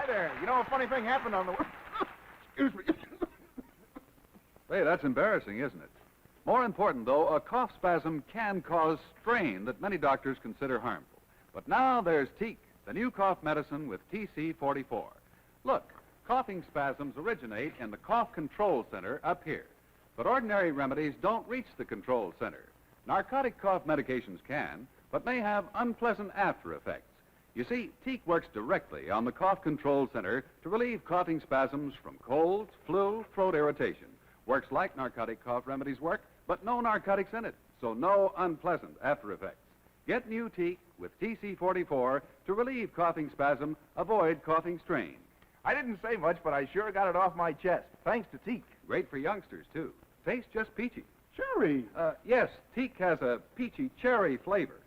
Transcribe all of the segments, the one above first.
Hi there. You know, a funny thing happened on the... Excuse me. Say, that's embarrassing, isn't it? More important, though, a cough spasm can cause strain that many doctors consider harmful. But now there's Teak, the new cough medicine with TC44. Look, coughing spasms originate in the cough control center up here. But ordinary remedies don't reach the control center. Narcotic cough medications can, but may have unpleasant after effects. You see, Teak works directly on the cough control center to relieve coughing spasms from colds, flu, throat irritation. Works like narcotic cough remedies work, but no narcotics in it, so no unpleasant after effects. Get new Teak with TC44 to relieve coughing spasm, avoid coughing strain. I didn't say much, but I sure got it off my chest, thanks to Teak. Great for youngsters, too. Tastes just peachy. Cherry. Yes, Teak has a peachy cherry flavor.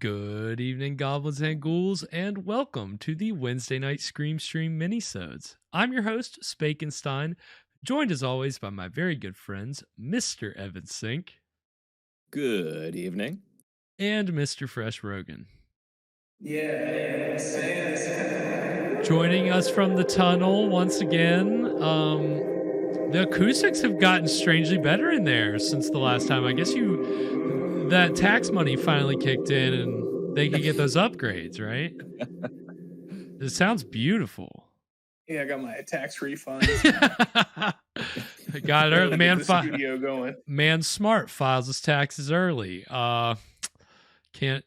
Good evening, goblins and ghouls, and welcome to the Wednesday Night Scream Stream Mini-sodes. I'm your host, Spakenstein, joined as always by my very good friends, Mr. Evan Sink. Good evening. And Mr. Fresh Rogan. Yeah. Joining us from the tunnel once again. The acoustics have gotten strangely better in there since the last time. I guess that tax money finally kicked in and they could get those upgrades, right? It sounds beautiful. Yeah, I got my tax refund. I got it. Man, studio going. Man smart files his taxes early. Can't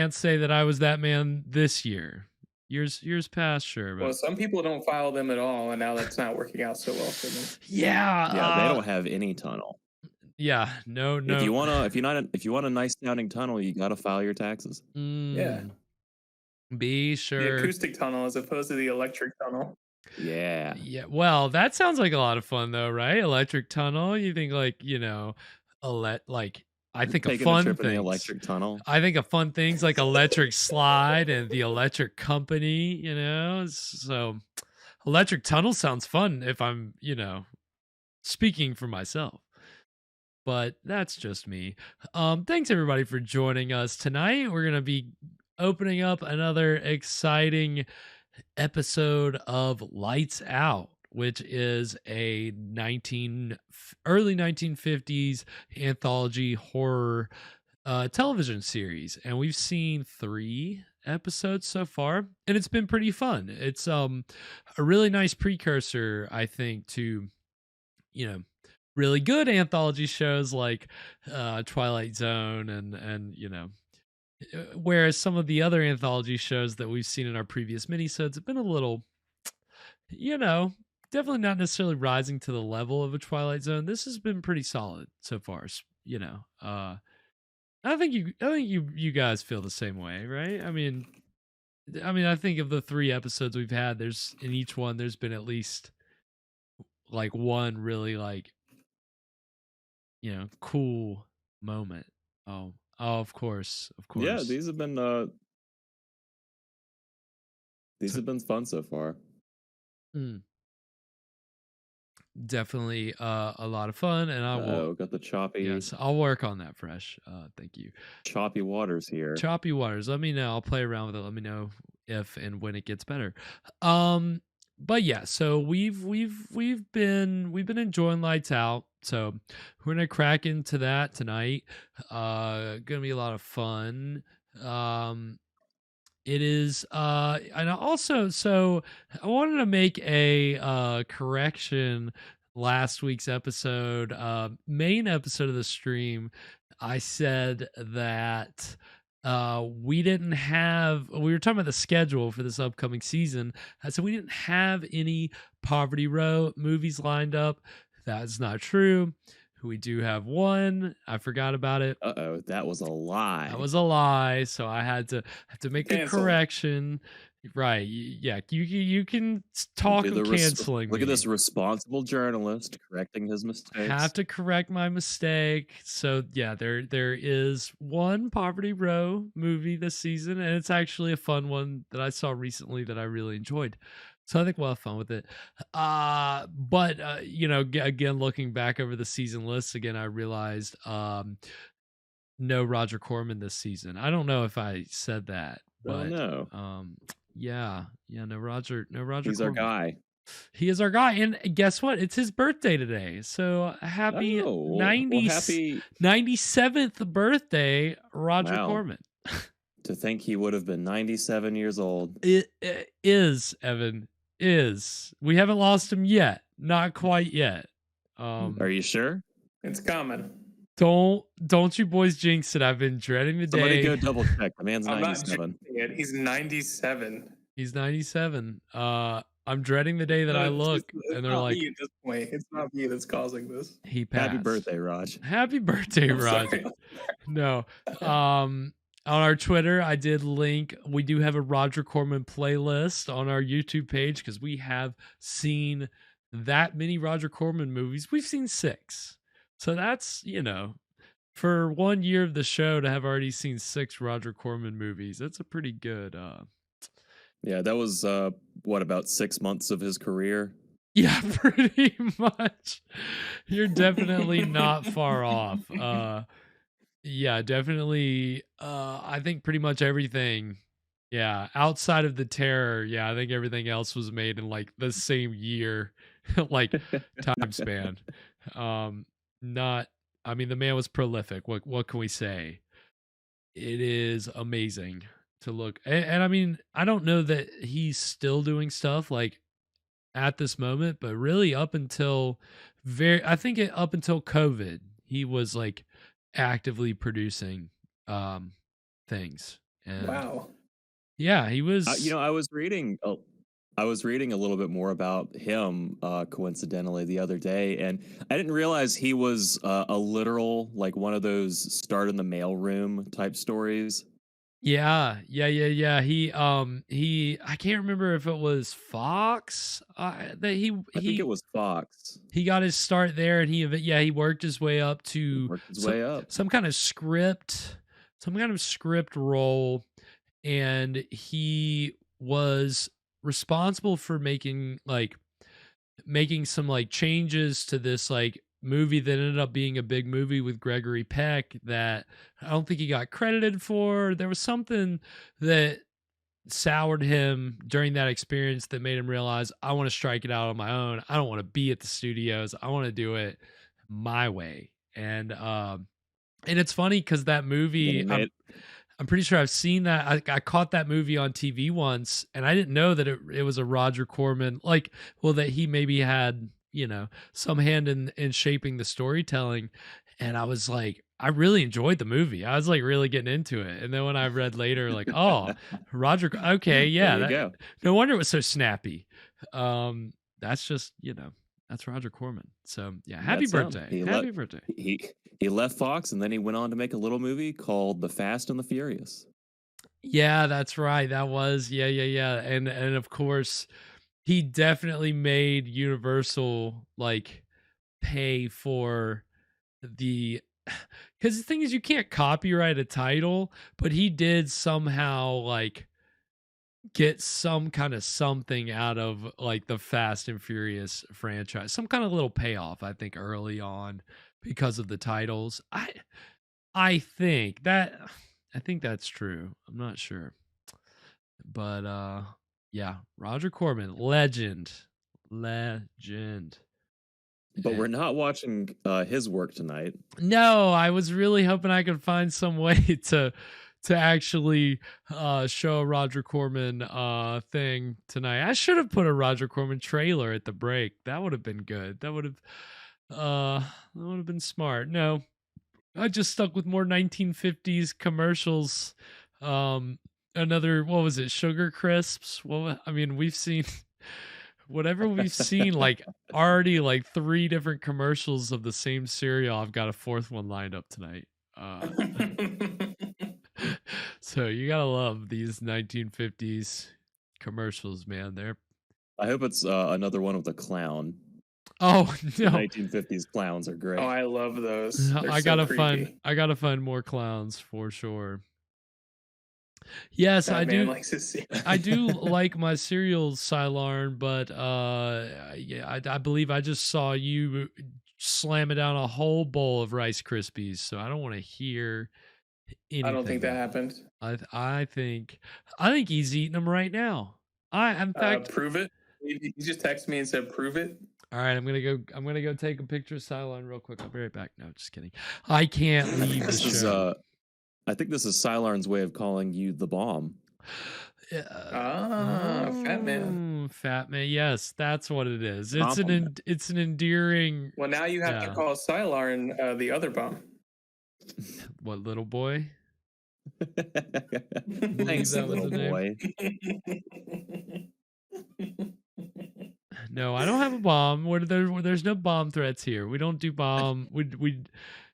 say that I was that man this year. Years past, sure. But... Well, some people don't file them at all, and now that's not working out so well for them. Yeah, they don't have any tunnel. Yeah, no. If you want a nice sounding tunnel, you got to file your taxes. Yeah. Be sure. The acoustic tunnel as opposed to the electric tunnel. Yeah. Yeah. Well, that sounds like a lot of fun, though, right? Electric tunnel. You think I think of fun things. The electric tunnel. I think of fun things like electric slide and the electric company. So electric tunnel sounds fun if I'm speaking for myself. But that's just me. Thanks everybody for joining us tonight. We're gonna be opening up another exciting episode of Lights Out, which is a early 1950s anthology horror television series, and we've seen 3 episodes so far, and it's been pretty fun. It's a really nice precursor, I think, to really good anthology shows like Twilight Zone and whereas some of the other anthology shows that we've seen in our previous minisodes have been a little definitely not necessarily rising to the level of a Twilight Zone. This has been pretty solid so far. I think you guys feel the same way, right? I mean, I think of the 3 episodes we've had, in each one there's been at least like one really cool moment. Oh, of course. Yeah, these have been fun so far. Definitely a lot of fun, and I will got the choppy. Yes, I'll work on that, Fresh. Thank you. Choppy waters here. Choppy waters. Let me know. I'll play around with it. Let me know if and when it gets better. But yeah, so we've been enjoying Lights Out. So we're gonna crack into that tonight. Gonna be a lot of fun. It is and also, so I wanted to make a correction last week's episode, main episode of the stream. I said that we didn't have, we were talking about the schedule for this upcoming season. I said we didn't have any Poverty Row movies lined up. That's not true. We do have one. I forgot about it. Uh-oh, that was a lie. That was a lie, so I had to make the Canceled. correction. Right? Yeah, you can talk of canceling Look me. at this responsible journalist correcting his mistakes. Have to correct my mistake. So yeah, there is one Poverty Row movie this season, and it's actually a fun one that I saw recently that I really enjoyed. So I think we'll have fun with it. But you know, again, looking back over the season list, again, I realized no Roger Corman this season. I don't know if I said that, but no. yeah, no Roger He's Corman. our guy. He is our guy, and guess what? It's his birthday today. So happy Oh, 97th birthday, Roger Wow. Corman. To think he would have been 97 years old. It is, Evan. Is. We haven't lost him yet. Not quite yet. Are you sure? It's coming. Don't you boys jinx it. I've been dreading the Somebody day. go double check. The man's I'm not 97. jinxing it. He's 97. He's 97. I'm dreading the day that I look It's and they're not like, me at this point. It's not me that's causing this. he passed. Happy birthday, Raj. Happy birthday, I'm Raj. sorry. No. On our Twitter, I did link, we do have a Roger Corman playlist on our YouTube page because we have seen that many Roger Corman movies. We've seen 6. So that's, you know, for 1 year of the show to have already seen 6 Roger Corman movies, that's a pretty good Yeah, that was what, about 6 months of his career? yeah, pretty much. You're definitely not far off. Yeah, definitely. I think pretty much everything. Yeah, outside of The Terror, yeah, I think everything else was made in like the same year, like time span. Not. I mean, the man was prolific. What can we say? It is amazing to look, and I mean, I don't know that he's still doing stuff like at this moment, but really up until I think up until COVID, he was like actively producing things. And Wow. yeah, he was. I was reading a little bit more about him coincidentally the other day, and I didn't realize he was a literal, like, one of those start in the mailroom type stories. Yeah. He I can't remember if it was Fox that I think it was Fox. he got his start there, and he worked his way up to Worked his way up. some kind of script role, and he was responsible for making some like changes to this like movie that ended up being a big movie with Gregory Peck that I don't think he got credited for. There was something that soured him during that experience that made him realize, I want to strike it out on my own. I don't want to be at the studios. I want to do it my way. And it's funny because that movie, I'm pretty sure I've seen that. I caught that movie on TV once, and I didn't know that it was a Roger Corman, that he maybe had, some hand in shaping the storytelling. And I was like, I really enjoyed the movie. I was like really getting into it. And then when I read later, like, oh, Roger, okay, yeah. There you go. No wonder it was so snappy. That's just, that's Roger Corman. So yeah, happy That's him. birthday. Happy birthday. He left Fox, and then he went on to make a little movie called The Fast and the Furious. Yeah, that's right. That was yeah. And of course, he definitely made Universal like pay for because the thing is, you can't copyright a title, but he did somehow like get some kind of something out of like the Fast and Furious franchise, some kind of little payoff, I think, early on because of the titles. I think that's true. I'm not sure. But yeah, Roger Corman, legend. But we're not watching his work tonight. No, I was really hoping I could find some way to to actually show a Roger Corman thing tonight. I should have put a Roger Corman trailer at the break. That would have been good. That would have been smart. No, I just stuck with more 1950s commercials. Another, what was it? Sugar Crisps. I mean, we've seen whatever we've seen, like already like 3 different commercials of the same cereal. I've got a 4th one lined up tonight. So you gotta love these 1950s commercials, man. I hope it's another one with a clown. Oh The no, 1950s clowns are great. Oh, I love those. They're I so gotta creepy. find more clowns for sure. Yes, Batman likes to see. I do like my cereals, Sylarn, but yeah, I believe I just saw you slamming down a whole bowl of Rice Krispies, so I don't want to hear anything. I don't think that happened. I think he's eating them right now. In fact, Prove it. You just texted me and said, "Prove it." all right, I'm gonna go take a picture of Sylarn real quick. I'll be right back. No, just kidding. I can't leave the show. I think this is Sylarn's way of calling you the bomb. Fat man. Fat man. Yes, that's what it is. It's an endearing. Well, now you have to call Sylarn the other bomb. What, little boy? Thanks, that was little the name. boy. No, I don't have a bomb. There's no bomb threats here. We don't do bomb.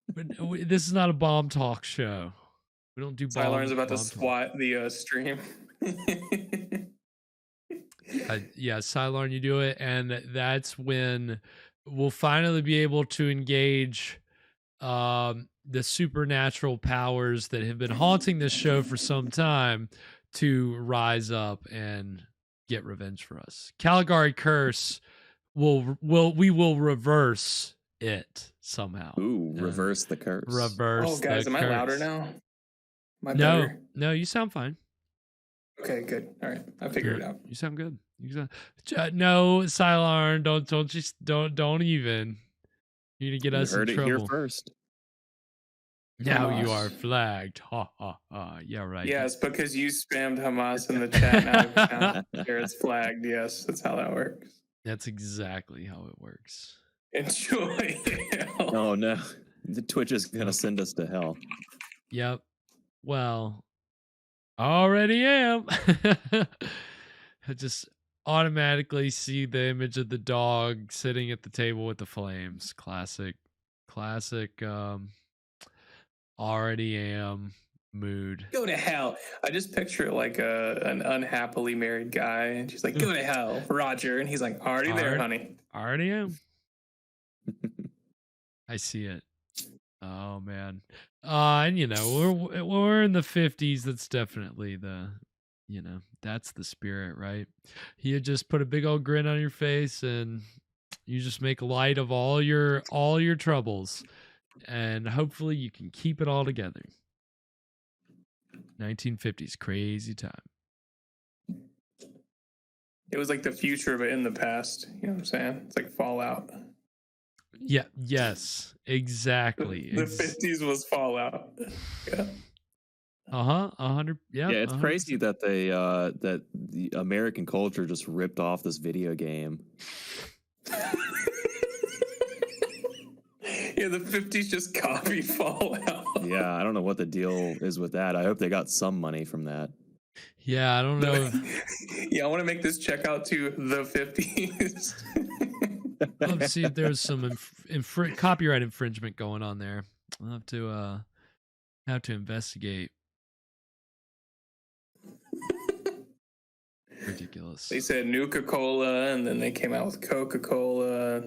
This is not a bomb talk show. We don't do bomb. Sylarn's about to swat the stream. Yeah, Sylarn, you do it, and that's when we'll finally be able to engage the supernatural powers that have been haunting this show for some time to rise up and get revenge for us. Caligari Curse we will reverse it somehow. Ooh, reverse the curse. Reverse. Oh, guys, the am curse. I louder now? No, you sound fine. Okay, good. All right, I figured it out. You sound good. No, Sylarn, don't even. You need to get us in trouble. You heard it here first. Now Hamas. You are flagged. Ha ha ha. Yeah, right. Yes, because you spammed Hamas in the chat. Now here it's flagged. Yes, that's how that works. That's exactly how it works. Enjoy. Oh no, the Twitch is gonna send us to hell. Yep. Well, already am. I just automatically see the image of the dog sitting at the table with the flames. Classic. Already am mood. Go to hell. I just picture like an unhappily married guy, and she's like, "Go to hell, Roger," and he's like, "Already there, honey." Already am. I see it. Oh man. And we're in the 50s. That's definitely that's the spirit, right? You just put a big old grin on your face and you just make light of all your troubles, and hopefully you can keep it all together. 1950s, crazy time. It was like the future, but in the past. You know what I'm saying? It's like Fallout. Yeah. Yes. Exactly. The 50s was Fallout. Yeah. 100. Yeah. Yeah, it's 100%. crazy that they that the American culture just ripped off this video game. Yeah, the 50s just copied Fallout. Yeah, I don't know what the deal is with that. I hope they got some money from that. Yeah, I don't know. Yeah, I want to make this check out to the 50s. Let's see if there's some copyright infringement going on there. I'll have to investigate. Ridiculous. They said Nuka-Cola, and then they came out with Coca-Cola.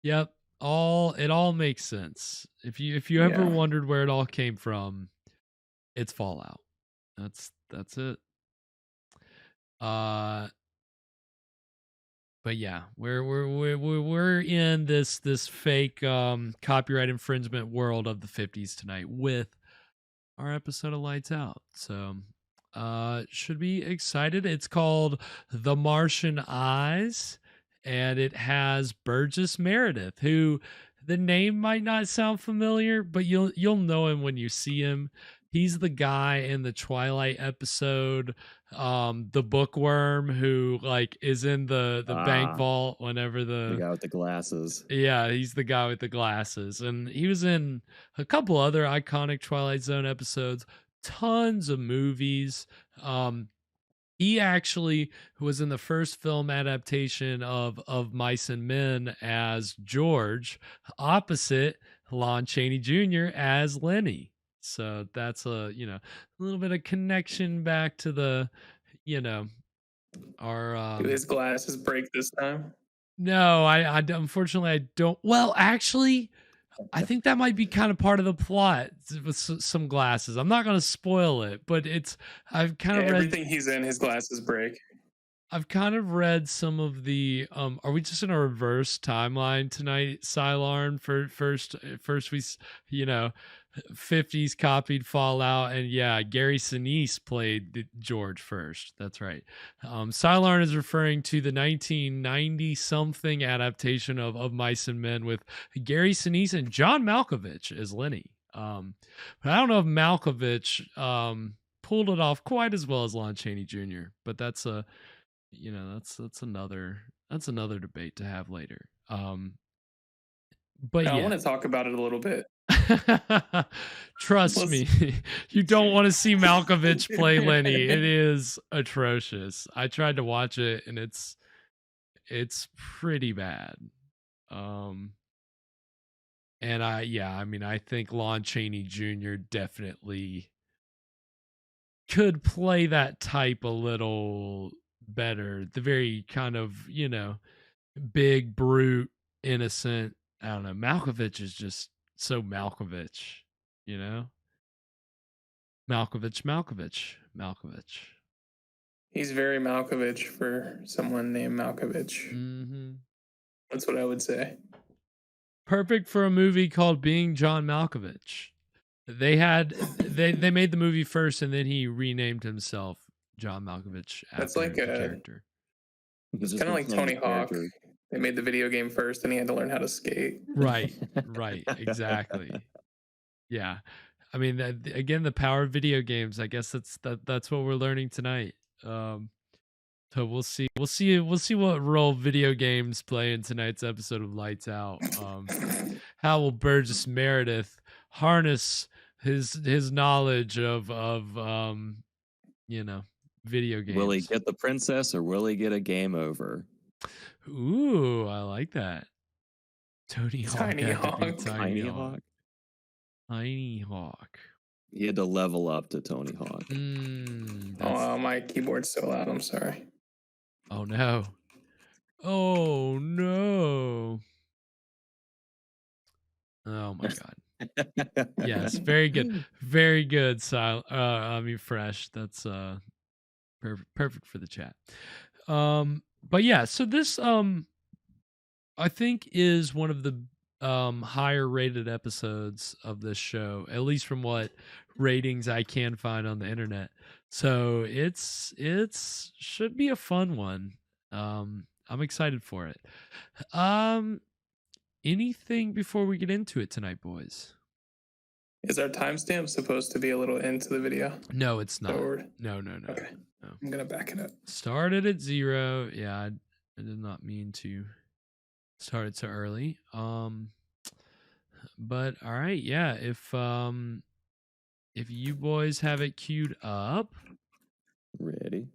Yep. It all makes sense. If you ever wondered where it all came from, it's Fallout. That's it. But yeah, we're in this fake copyright infringement world of the 50s tonight with our episode of Lights Out. So should be excited. It's called The Martian Eyes, and it has Burgess Meredith, who the name might not sound familiar, but you'll know him when you see him. He's the guy in the Twilight episode, the bookworm who like is in the bank vault whenever The guy with the glasses. yeah, he's the guy with the glasses. And he was in a couple other iconic Twilight Zone episodes, tons of movies. He actually was in the first film adaptation of Mice and Men as George, opposite Lon Chaney Jr. as Lenny. So that's a little bit of connection back to the our Do his glasses break this time? no, I unfortunately I don't. Well, actually, I think that might be kind of part of the plot with some glasses. I'm not going to spoil it, but I've kind of read everything he's in, his glasses break. I've kind of read some of the are we just in a reverse timeline tonight, Cylarn? First we 50s copied Fallout, and yeah, Gary Sinise played George first. That's right. Cylarn is referring to the 1990 something adaptation of Mice and Men with Gary Sinise and John Malkovich as Lenny. But I don't know if Malkovich pulled it off quite as well as Lon Chaney Jr. But that's a that's another debate to have later. But I yeah, want to talk about it a little bit. Trust me, you don't want to see Malkovich play Lenny. It is atrocious. I tried to watch it and it's pretty bad. And I think Lon Chaney Jr. definitely could play that type a little better. The very kind of, big, brute, innocent. I don't know. Malkovich is just so Malkovich, Malkovich. He's very Malkovich for someone named Malkovich. Mm-hmm. That's what I would say. Perfect for a movie called Being John Malkovich. They made the movie first, and then he renamed himself John Malkovich after That's like the character. It's kind of like Tony Hawk. They made the video game first, and he had to learn how to skate. Right, exactly. Yeah, I mean, again, the power of video games. I guess that's what we're learning tonight. So we'll see what role video games play in tonight's episode of Lights Out. How will Burgess Meredith harness his knowledge of video games? Will he get the princess or will he get a game over? Ooh, I like that. Tony Hawk. Tiny Hawk. Tiny Hawk. Tiny Hawk. He had to level up to Tony Hawk. Oh, my keyboard's so loud. I'm sorry. Oh no. Oh no. Oh my god. Yes, very good. Very good, Fresh. That's perfect for the chat. But yeah, so this I think is one of the higher rated episodes of this show, at least from what ratings I can find on the internet. So it's should be a fun one. I'm excited for it. Anything before we get into it tonight, boys? Is our timestamp supposed to be a little into the video? No, it's not. Forward? No. Okay. No. I'm gonna back it up. Started at 0. Yeah, I did not mean to start it so early. But all right, yeah. If you boys have it queued up, ready.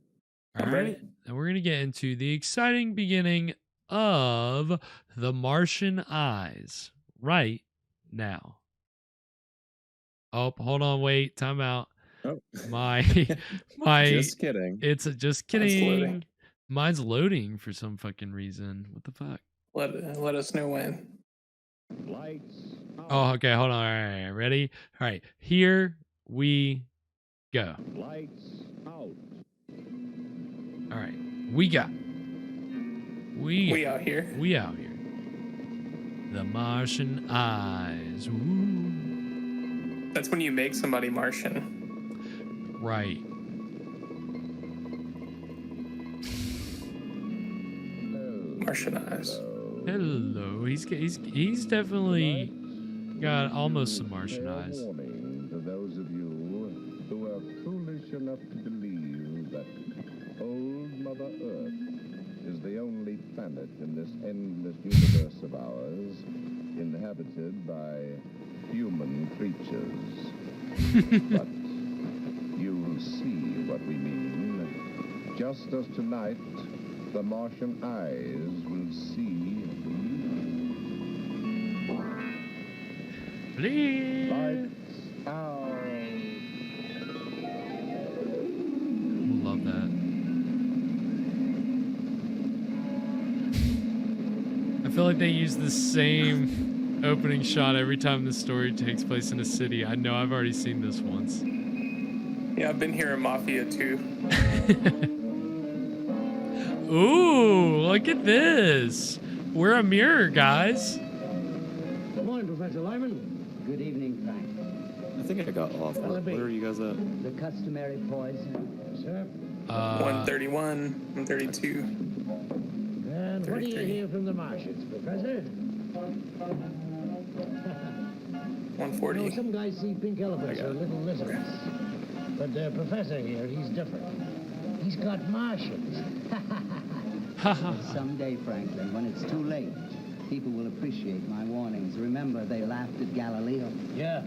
All right, and we're gonna get into the exciting beginning of The Martian Eyes right now. Oh, hold on, wait, time out. Oh. My Just kidding. It's just kidding. Mine's loading for some fucking reason. What the fuck? Let us know when. Lights. Oh, okay, hold on. All right, ready? All right, here we go. Lights out. All right, we out here. We out here. The Martian Eyes. Ooh. That's when you make somebody Martian. Right. Martian Eyes. Hello. He's definitely got almost some Martian eyes. To those of you enough to believe that old Mother Earth is the only planet in this endless universe of ours inhabited by human creatures. But you'll see what we mean. Just as tonight, the Martian eyes will see. Please. Lights out. Love that. I feel like they use the same opening shot every time the story takes place in a city. I know I've already seen this once. Yeah, I've been here in Mafia too. Ooh, look at this. We're a mirror, guys. Good morning, Professor Lyman. Good evening, Frank. I think I got off. Where are you guys at? The customary poison. Sir. 131, 132. And what do you hear from the Martians, Professor? 140. You know, some guys see pink elephants or little lizards. But the professor here, he's different. He's got Martians. Someday, Franklin, when it's too late, people will appreciate my warnings. Remember, they laughed at Galileo. Yeah.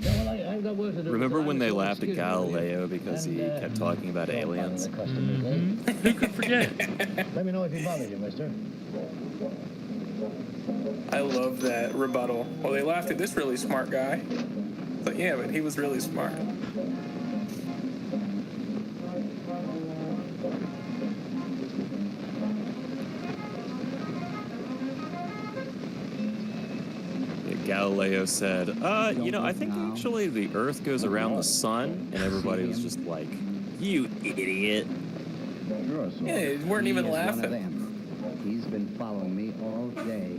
Well, I've got work to do. Remember when they laughed at Galileo because he kept talking about aliens? Who could forget? Let me know if he bothers you, mister. I love that rebuttal. Well, they laughed at this really smart guy. But yeah, but he was really smart. Galileo said, you know, I think actually the Earth goes around the sun, and everybody was just like, you idiot. Sure, so. Yeah, they weren't even He is one of laughing. them. He's been following me all day.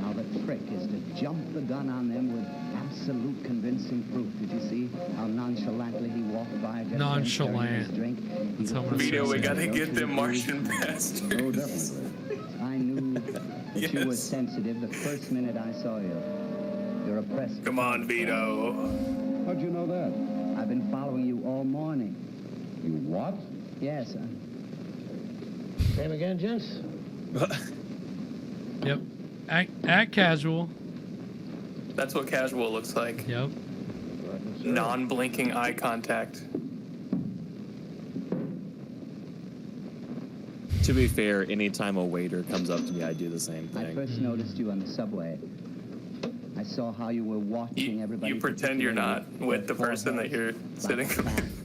Now the trick is to jump the gun on them with absolute convincing proof. Did you see how nonchalantly he walked by? Just Nonchalant. his drink? That's how I'm gonna Vito, we say gotta it. get them Martian bastards. Oh, definitely. I knew that you were Yes. sensitive the first minute I saw you. You're a press. Come on, Vito. How'd you know that? I've been following you all morning. You what? Yes, Same again, gents? Yep. Act casual. That's what casual looks like. Yep. Non-blinking eye contact. To be fair, anytime a waiter comes up to me, I do the same I thing. first noticed you on the subway. I saw how you were watching everybody. You pretend you're not with the person that you're sitting with.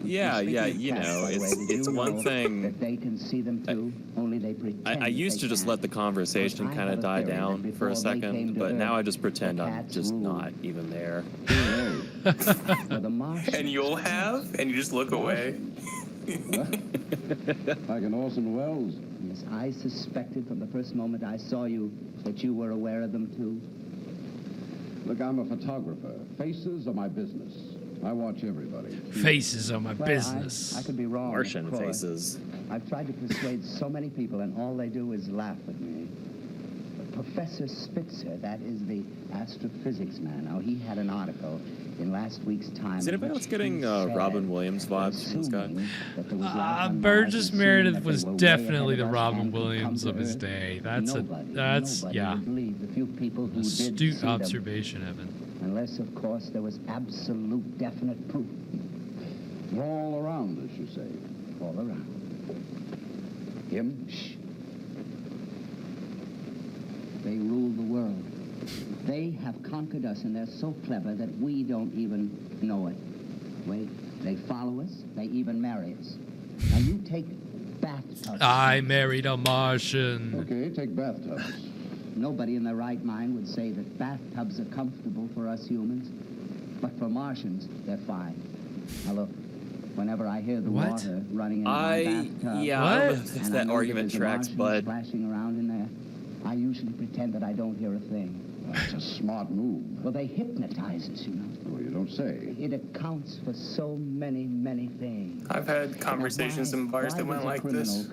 Yeah, you know, it's one thing. That they can see them too, only they pretend. I used to just let the conversation kind of die down for a second, but now I just pretend I'm just not even there. And you'll have, and you just look away. Like an Orson Welles. Yes, I suspected from the first moment I saw you that you were aware of them too. Look, I'm a photographer. Faces are my business. I watch everybody. Faces on my Well, business. I could be wrong. Martian of course. faces. I've tried to persuade so many people, and all they do is laugh at me. But Professor Spitzer, that is the astrophysics man. Now, he had an article in last week's Time. Is anybody else getting Robin Williams vibes from this guy? Burgess Meredith was definitely the Robin Williams of his day. That's yeah. Astute observation, Evan. Unless, of course, there was absolute definite proof. All around us, you say. All around. Him? Shh. They rule the world. They have conquered us, and they're so clever that we don't even know it. Wait, they follow us, they even marry us. Now you take bathtubs. I married a Martian. Okay, take bathtubs. Nobody in their right mind would say that bathtubs are comfortable for us humans, but for Martians, they're fine. Now look, whenever I hear the water running in my bathtub, yeah, I don't know if that argument tracks, but splashing around in there, I usually pretend that I don't hear a thing. That's a smart move. Well, they hypnotize us, you know. Oh, you don't say. It accounts for so many, many things. I've had conversations in bars that went like this.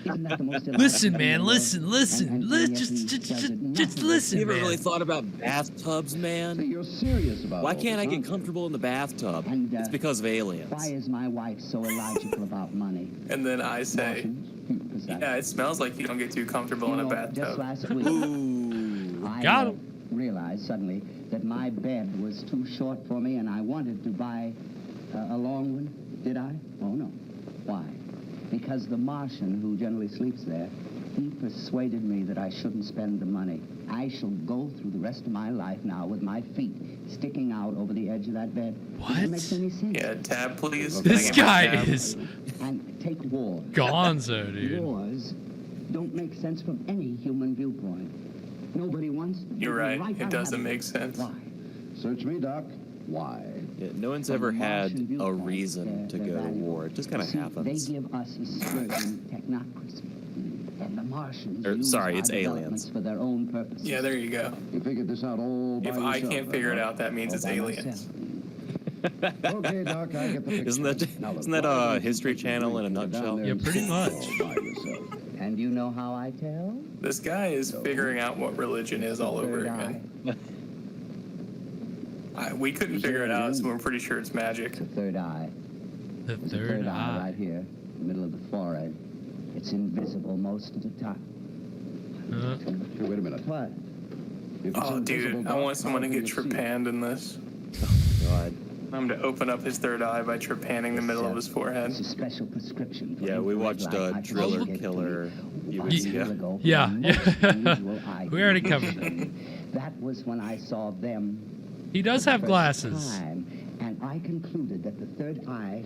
Isn't that the most Listen, illogical man. thing in the Listen, world? listen. And Let yet just he does it just nothing. listen, You ever man. really thought about bathtubs, See, man? you're serious about Why all can't this, I get aren't you? comfortable in the bathtub? And, It's because of aliens. Why is my wife so illogical about money? And then I say, Martians? yeah, it smells like you don't get too comfortable in a Just bathtub. last week, Ooh. I Got him. realized suddenly that my bed was too short for me, and I wanted to buy a long one. Did I? Oh, no. Why? Because the Martian, who generally sleeps there, he persuaded me that I shouldn't spend the money. I shall go through the rest of my life now with my feet sticking out over the edge of that bed. What? Does that make any sense? Yeah, tab, please. This Can I get my guy tab? is And take wars. gonzo, dude. Wars don't make sense from any human viewpoint. Nobody wants... You're right. I It doesn't have make sense. Why? Search me, Doc. Why? Yeah, no one's From ever a had Martian a viewpoint, reason to they're go to valuable. war. It just kind of See, happens. They give us a skirt in technocracy. And the Martians Or, use sorry, our it's developments aliens. for their own purposes. Yeah, there you go. You figured this out all by If yourself. I can't figure it huh? out, that means All it's by aliens. myself. Okay, Doc, I get the picture. Isn't that Now, look, isn't that why a don't you History take Channel in a drink and get nutshell? down there Yeah, and pretty sit much. all by yourself? And you know how I tell? This guy is figuring out what religion is all over Third again. We couldn't figure it out, so we're pretty sure it's magic. The third eye. The There's a third eye. right here, in the middle of the forehead. It's invisible most of the time. Hey, wait a minute. What? If it's Oh, invisible, dude, I Doc, want someone to how get can you see it? trepanned in this. God. I'm to open up his third eye by trepanning the middle of his forehead. It's a special prescription. For Yeah, we infrared watched light. I Driller tried to get it to Killer me a few about weeks a year ago. ago. Yeah, Most yeah. unusual eye We already condition. covered that. That was when I saw them. He does for the have first glasses. time, and I concluded that the third eye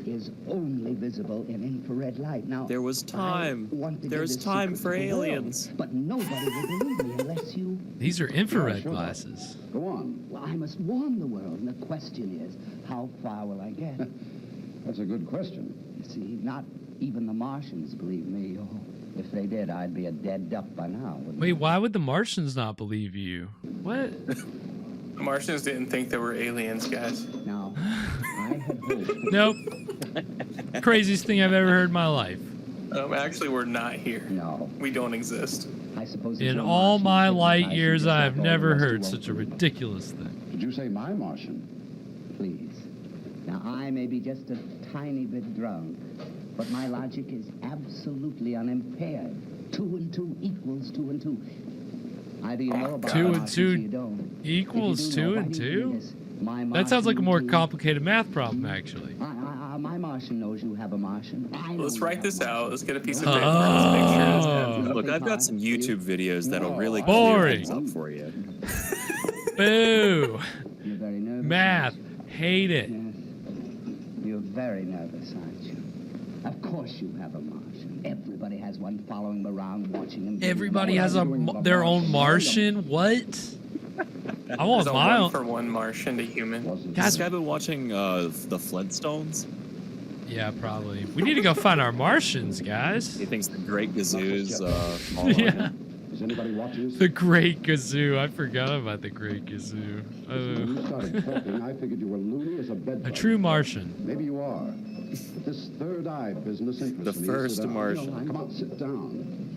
is only visible in infrared light. Now, There was time. I want to There give was this time secret for to the world, aliens. but nobody will believe me unless you... These are infrared sure. glasses. Go on. Well, I must warn the world, and the question is, how far will I get? That's a good question. You see, not even the Martians believe me. Oh, if they did, I'd be a dead duck by now. wouldn't Wait, I? why would the Martians not believe you? What? The Martians didn't think there were aliens, guys. Now, I had hoped that... Nope. Craziest thing I've ever heard in my life. Actually, we're not here. No, We don't exist. I suppose... In it's all Martians my that light hypnotize you years, just I like have all the never rest heard who won't such a believe. ridiculous thing. Did you say my Martian? Please. Now, I may be just a tiny bit drunk, but my logic is absolutely unimpaired. 2 and 2 equals 2 and 2. Either you know about 2 and Martians 2 or you don't. Equals If you do 2 know, and why do you give 2? me this, my That sounds like a Martian more routine? complicated math problem, actually. My Martian knows you have a Martian. I know Let's you write have this a out. Martian. Let's get a piece of No. paper. Let's Oh. make sure Look, I've got some YouTube videos that'll really No, clear Boring. things up for you. Boo! You're very nervous. Math. aren't you? Hate it. Yes. You're very nervous, aren't you? Of course you have a Martian. Everybody has one following them around, watching them. Everybody What has are a you doing with their own Martian? What? I want There's a my 1 own. for 1 Martian to human. Wasn't Guys- This guy been watching the Flintstones? Yeah, probably. We need to go find our Martians, guys. He thinks the Great Gazoo's all on Yeah. him. Is anybody watching this? The Great Gazoo. I forgot about the Great Gazoo. When you started talking, I figured you were loony as a bedbug. A true Martian. Maybe you are. But this third eye business interests The me. first Sit down. Martian. Come on, sit down.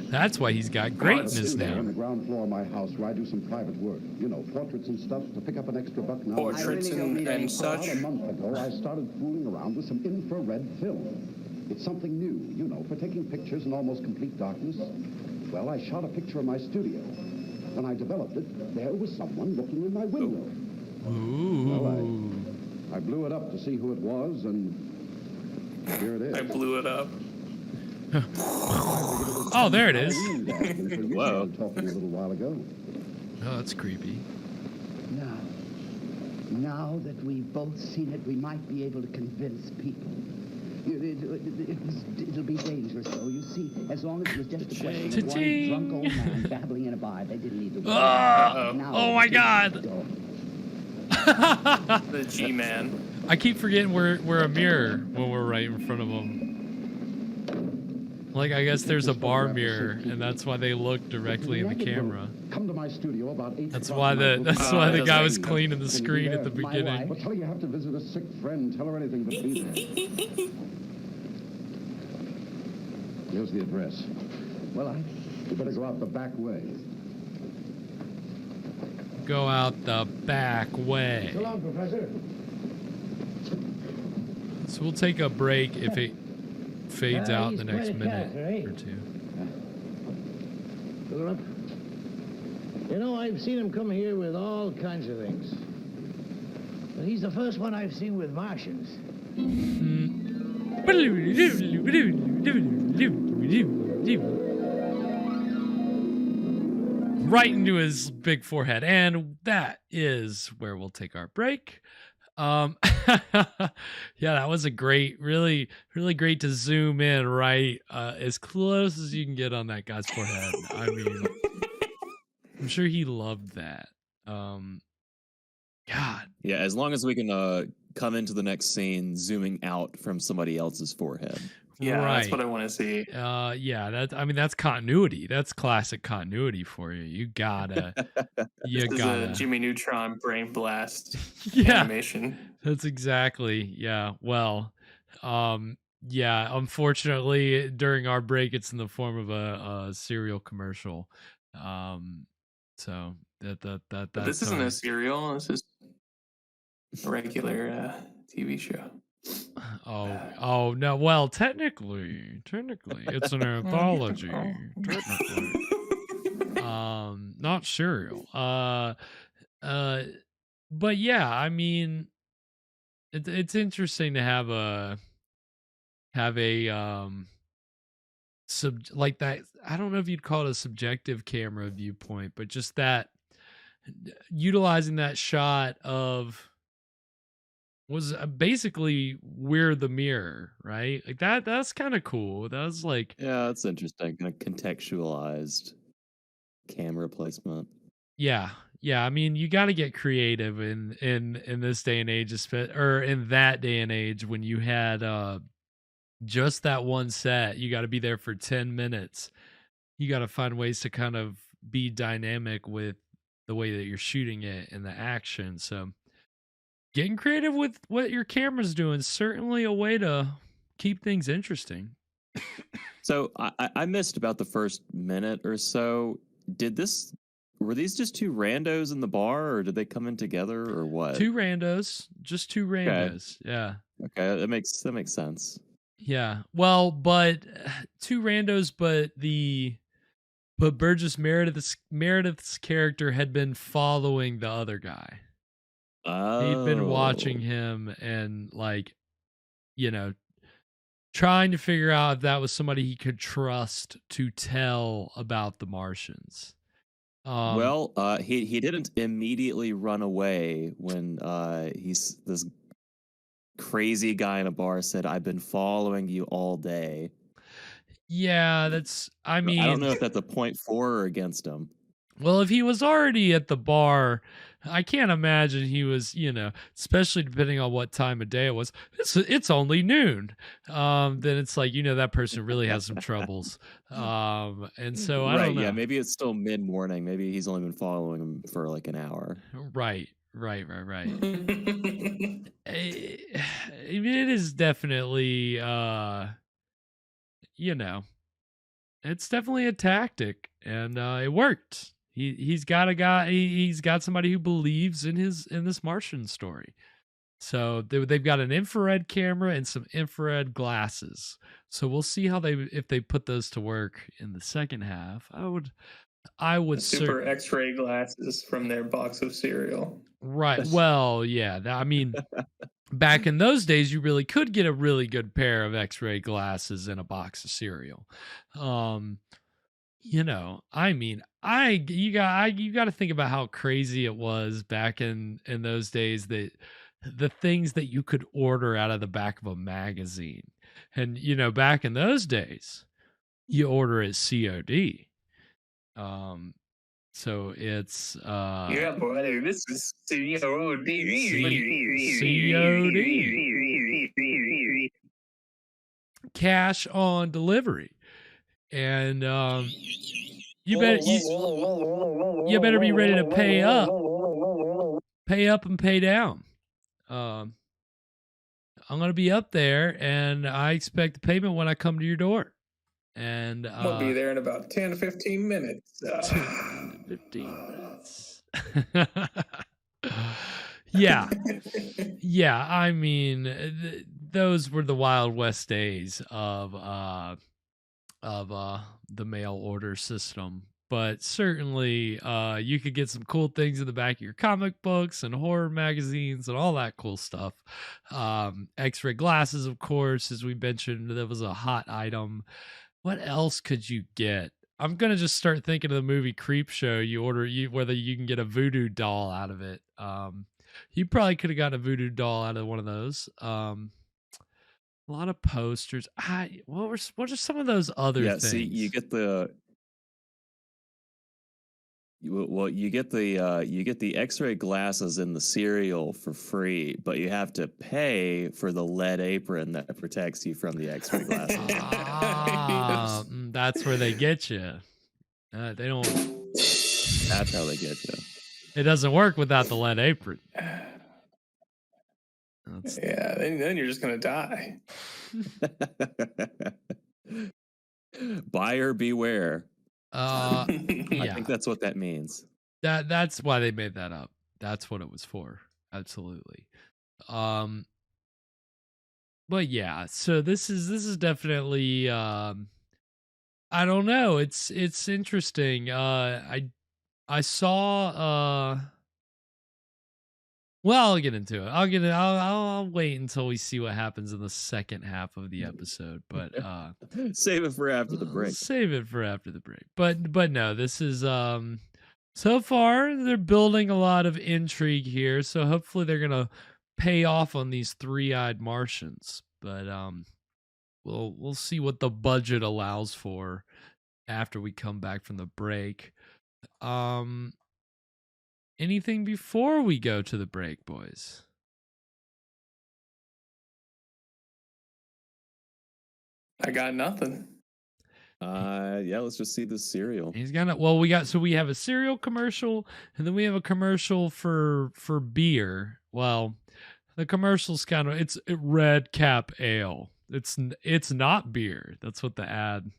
That's why he's got great in his Studio on the name. ground floor of my house where I do some private work. You know, portraits and stuff to pick up an extra buck now. Portraits I really don't need any and such. About a month ago, I started fooling around with some infrared film. It's something new, you know, for taking pictures in almost complete darkness. Well, I shot a picture of my studio. When I developed it, there was someone looking in my window. Ooh. I blew it up to see who it was, and here it is. I blew it up. Oh, there it is. Whoa. Whoa. Talking a little while ago. Oh, that's creepy. Now that we've both seen it, we might be able to convince people. It'll be dangerous, though. You see, as long as it was just a question of one Cha-ching. drunk old man babbling in a bar, they didn't need to worry. Ah! Now Oh my it's God. The G-Man. I keep forgetting we're a mirror when we're right in front of them. Like, I guess there's a bar mirror, and that's why they look directly in the camera. Come to my studio about 8 That's o'clock why tonight. the that's Oh, why it the doesn't guy was make cleaning the Can you be screen at the there? My beginning. Well, tell her you have to visit a sick friend. Tell her anything but be there. Where's the address? Well, You better go out the back way. Go out the back way. So long, Professor. So we'll take a break if it fades out in the he's next quite a minute character, eh? or two. Look up. You know, I've seen him come here with all kinds of things. But he's the first one I've seen with Martians. Right into his big forehead. And that is where we'll take our break. Yeah, that was a great, really great to zoom in right as close as you can get on that guy's forehead. I mean, I'm sure he loved that. God. Yeah, as long as we can come into the next scene zooming out from somebody else's forehead. Yeah, that's Right. what I want to see. Yeah, that's continuity. That's classic continuity for you. You gotta This is a Jimmy Neutron brain blast yeah, animation. that's exactly. Yeah. Well, yeah, unfortunately during our break it's in the form of a cereal commercial. So But this isn't a serial. This is a regular TV show. Oh no. Well, technically it's an anthology. Technically. Not serial. But yeah, I mean, it's interesting to have a like that. I don't know if you'd call it a subjective camera viewpoint, but just that utilizing that shot of was basically we're the mirror, right? Like that's kind of cool. That was like, Yeah, that's interesting. Kind of contextualized camera placement. yeah. I mean, you got to get creative in this day and age, or in that day and age when you had just that one set. You got to be there for 10 minutes. You got to find ways to kind of be dynamic with the way that you're shooting it and the action. So getting creative with what your camera's doing is certainly a way to keep things interesting. So I missed about the first minute or so. Were these just two randos in the bar, or did they come in together, or what? Just two randos. Yeah. Okay, that makes sense. Yeah. Well, but two randos, but Burgess Meredith's character had been following the other guy. He'd been watching him and trying to figure out if that was somebody he could trust to tell about the Martians. He didn't immediately run away when this crazy guy in a bar said, "I've been following you all day." Yeah, I mean, I don't know if that's a point for or against him. Well, if he was already at the bar, I can't imagine he was, especially depending on what time of day it was. It's only noon. Then it's like, that person really has some troubles. And so I don't know. Yeah, maybe it's still mid-morning. Maybe he's only been following him for like an hour. Right. It is definitely, it's definitely a tactic, and it worked. He's got a guy. He's got somebody who believes in this Martian story. So they've got an infrared camera and some infrared glasses. So we'll see if they put those to work in the second half. I would super X-ray glasses from their box of cereal. Right. Well, yeah. I mean, back in those days, you really could get a really good pair of X-ray glasses in a box of cereal. I mean, you got to think about how crazy it was back in those days, that the things that you could order out of the back of a magazine. And back in those days, you order it COD. So it's yeah, brother, this is COD. Cash on delivery. And you better be ready to pay up and pay down. I'm gonna be up there, and I expect the payment when I come to your door. And We'll be there in about 10 to 15 minutes. 15 minutes. Yeah. Yeah, I mean, those were the Wild West days of the mail order system. But certainly, you could get some cool things in the back of your comic books and horror magazines and all that cool stuff. X-ray glasses, of course, as we mentioned, that was a hot item. What else could you get? I'm gonna just start thinking of the movie Creep Show. Whether you can get a voodoo doll out of it. You probably could have gotten a voodoo doll out of one of those. A lot of posters. What are some of those other Yeah, things? see, you get the you get the X-ray glasses in the cereal for free, but you have to pay for the lead apron that protects you from the X-ray glasses. That's where they get you. They don't. That's how they get you. It doesn't work without the lead apron. Yeah, then you're just gonna die. Buyer beware. Yeah. I think that's what that means. That's why they made that up. That's what it was for. Absolutely. But yeah, so this is definitely I don't know. It's interesting. I saw well, I'll get into it. I'll wait until we see what happens in the second half of the episode. But save it for after the break. Save it for after the break. But no, this is so far they're building a lot of intrigue here. So hopefully they're gonna pay off on these three-eyed Martians. But we'll see what the budget allows for after we come back from the break. Anything before we go to the break, boys? I got nothing. Yeah, let's just see the cereal. He's gonna. Well, we have a cereal commercial, and then we have a commercial for beer. Well, the commercial's kind of it's Red Cap Ale. It's not beer. That's what the ad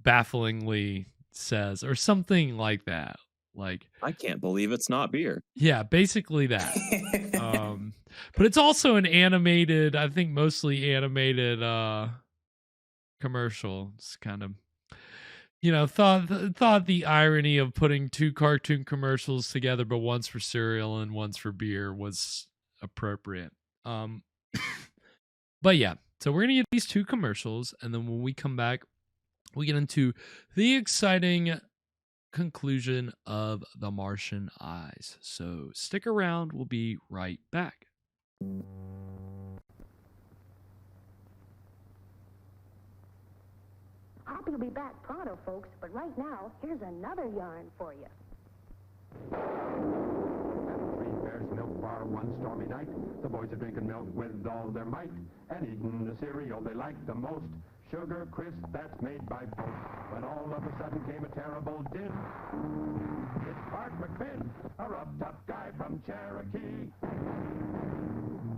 bafflingly says, or something like that. Like, I can't believe it's not beer. Yeah, basically that. But it's also an animated, I think mostly animated commercial. It's kind of, thought the irony of putting two cartoon commercials together, but one's for cereal and one's for beer was appropriate. But yeah, so we're gonna get these two commercials, and then when we come back, we get into the exciting conclusion of The Martian Eyes. So stick around, we'll be right back. Happy to be back pronto, folks, but right now, here's another yarn for you. Three Bears Milk Bar one stormy night. The boys are drinking milk with all their might and eating the cereal they like the most. Sugar Crisp that's made by both. When all of a sudden came a terrible din. It's Bart McFinn, a rough-tough guy from Cherokee.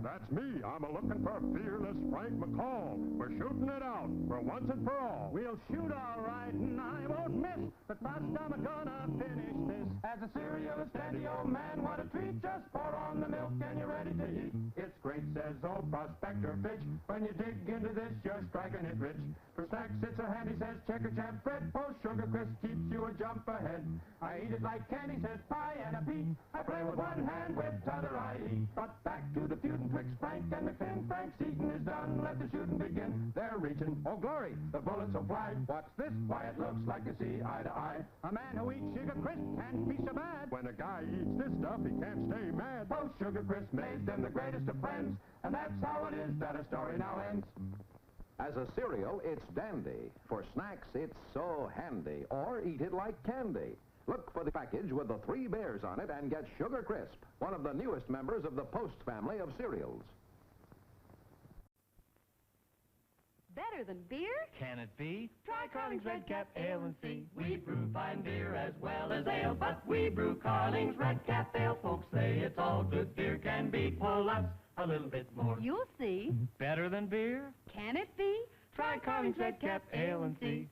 That's me. I'm a-looking for fearless Frank McCall. We're shooting it out for once and for all. We'll shoot all right and I won't miss. But first I'm gonna finish this. As a cereal steady old man, what a treat. Just pour on the milk and you're ready to eat. It's great, says old Prospector Fitch. When you dig into this, you're striking it rich. For snacks, it's a handy, says Checker Champ Fred. For Sugar Crisp keeps you a jump ahead. I eat it like candy, says Pie and a Pete. I play with one hand, with t'other I eat. But back to the feud twixt Frank and McFinn. Frank's eating is done, let the shooting begin. They're reaching, oh glory, the bullets will fly. What's this? Why, it looks like you see eye to eye. A man who eats Sugar Crisp can't be so bad. When a guy eats this stuff, he can't stay mad. Oh, Sugar Crisp made them the greatest of friends. And that's how it is that a story now ends. As a cereal, it's dandy. For snacks, it's so handy. Or eat it like candy. Look for the package with the 3 bears on it and get Sugar Crisp, one of the newest members of the Post family of cereals. Better than beer? Can it be? Try Carling's Red Cap Ale and see. We brew fine beer as well as ale, but we brew Carling's Red Cap Ale. Folks say it's all good beer can be. Pull us a little bit more. You'll see. Better than beer? Can it be? Try Carling's Red Cap Ale and see.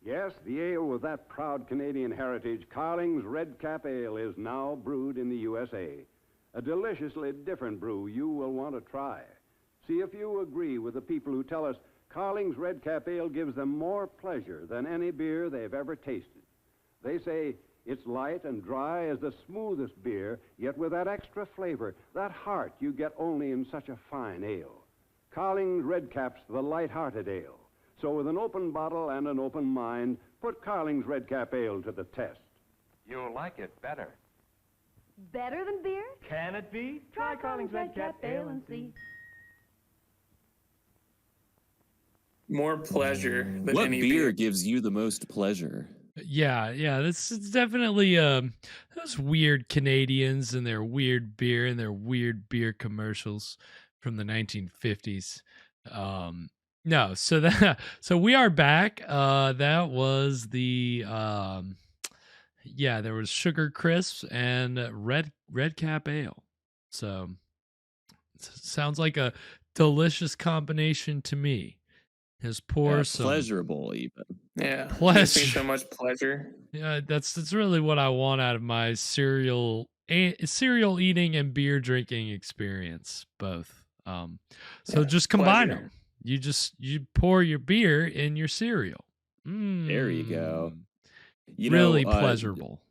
Yes, the ale with that proud Canadian heritage, Carling's Red Cap Ale, is now brewed in the USA. A deliciously different brew you will want to try. See if you agree with the people who tell us Carling's Red Cap Ale gives them more pleasure than any beer they've ever tasted. They say it's light and dry as the smoothest beer, yet with that extra flavor, that heart you get only in such a fine ale. Carling's Red Cap's the light-hearted ale. So with an open bottle and an open mind, put Carling's Red Cap Ale to the test. You'll like it better. Better than beer? Can it be? Try Carling's Red Cap Ale and see. More pleasure than What any beer gives you the most pleasure? Yeah, this is definitely those weird Canadians and their weird beer and their weird beer commercials from the 1950s. No, so we are back. That was the there was Sugar Crisps and Red Cap Ale. So sounds like a delicious combination to me. His pour some pleasurable even. Yeah, pleasure. gives me so much pleasure. Yeah, that's really what I want out of my cereal eating and beer drinking experience, both. So just combine them. You pour your beer in your cereal. There you go. Really pleasurable.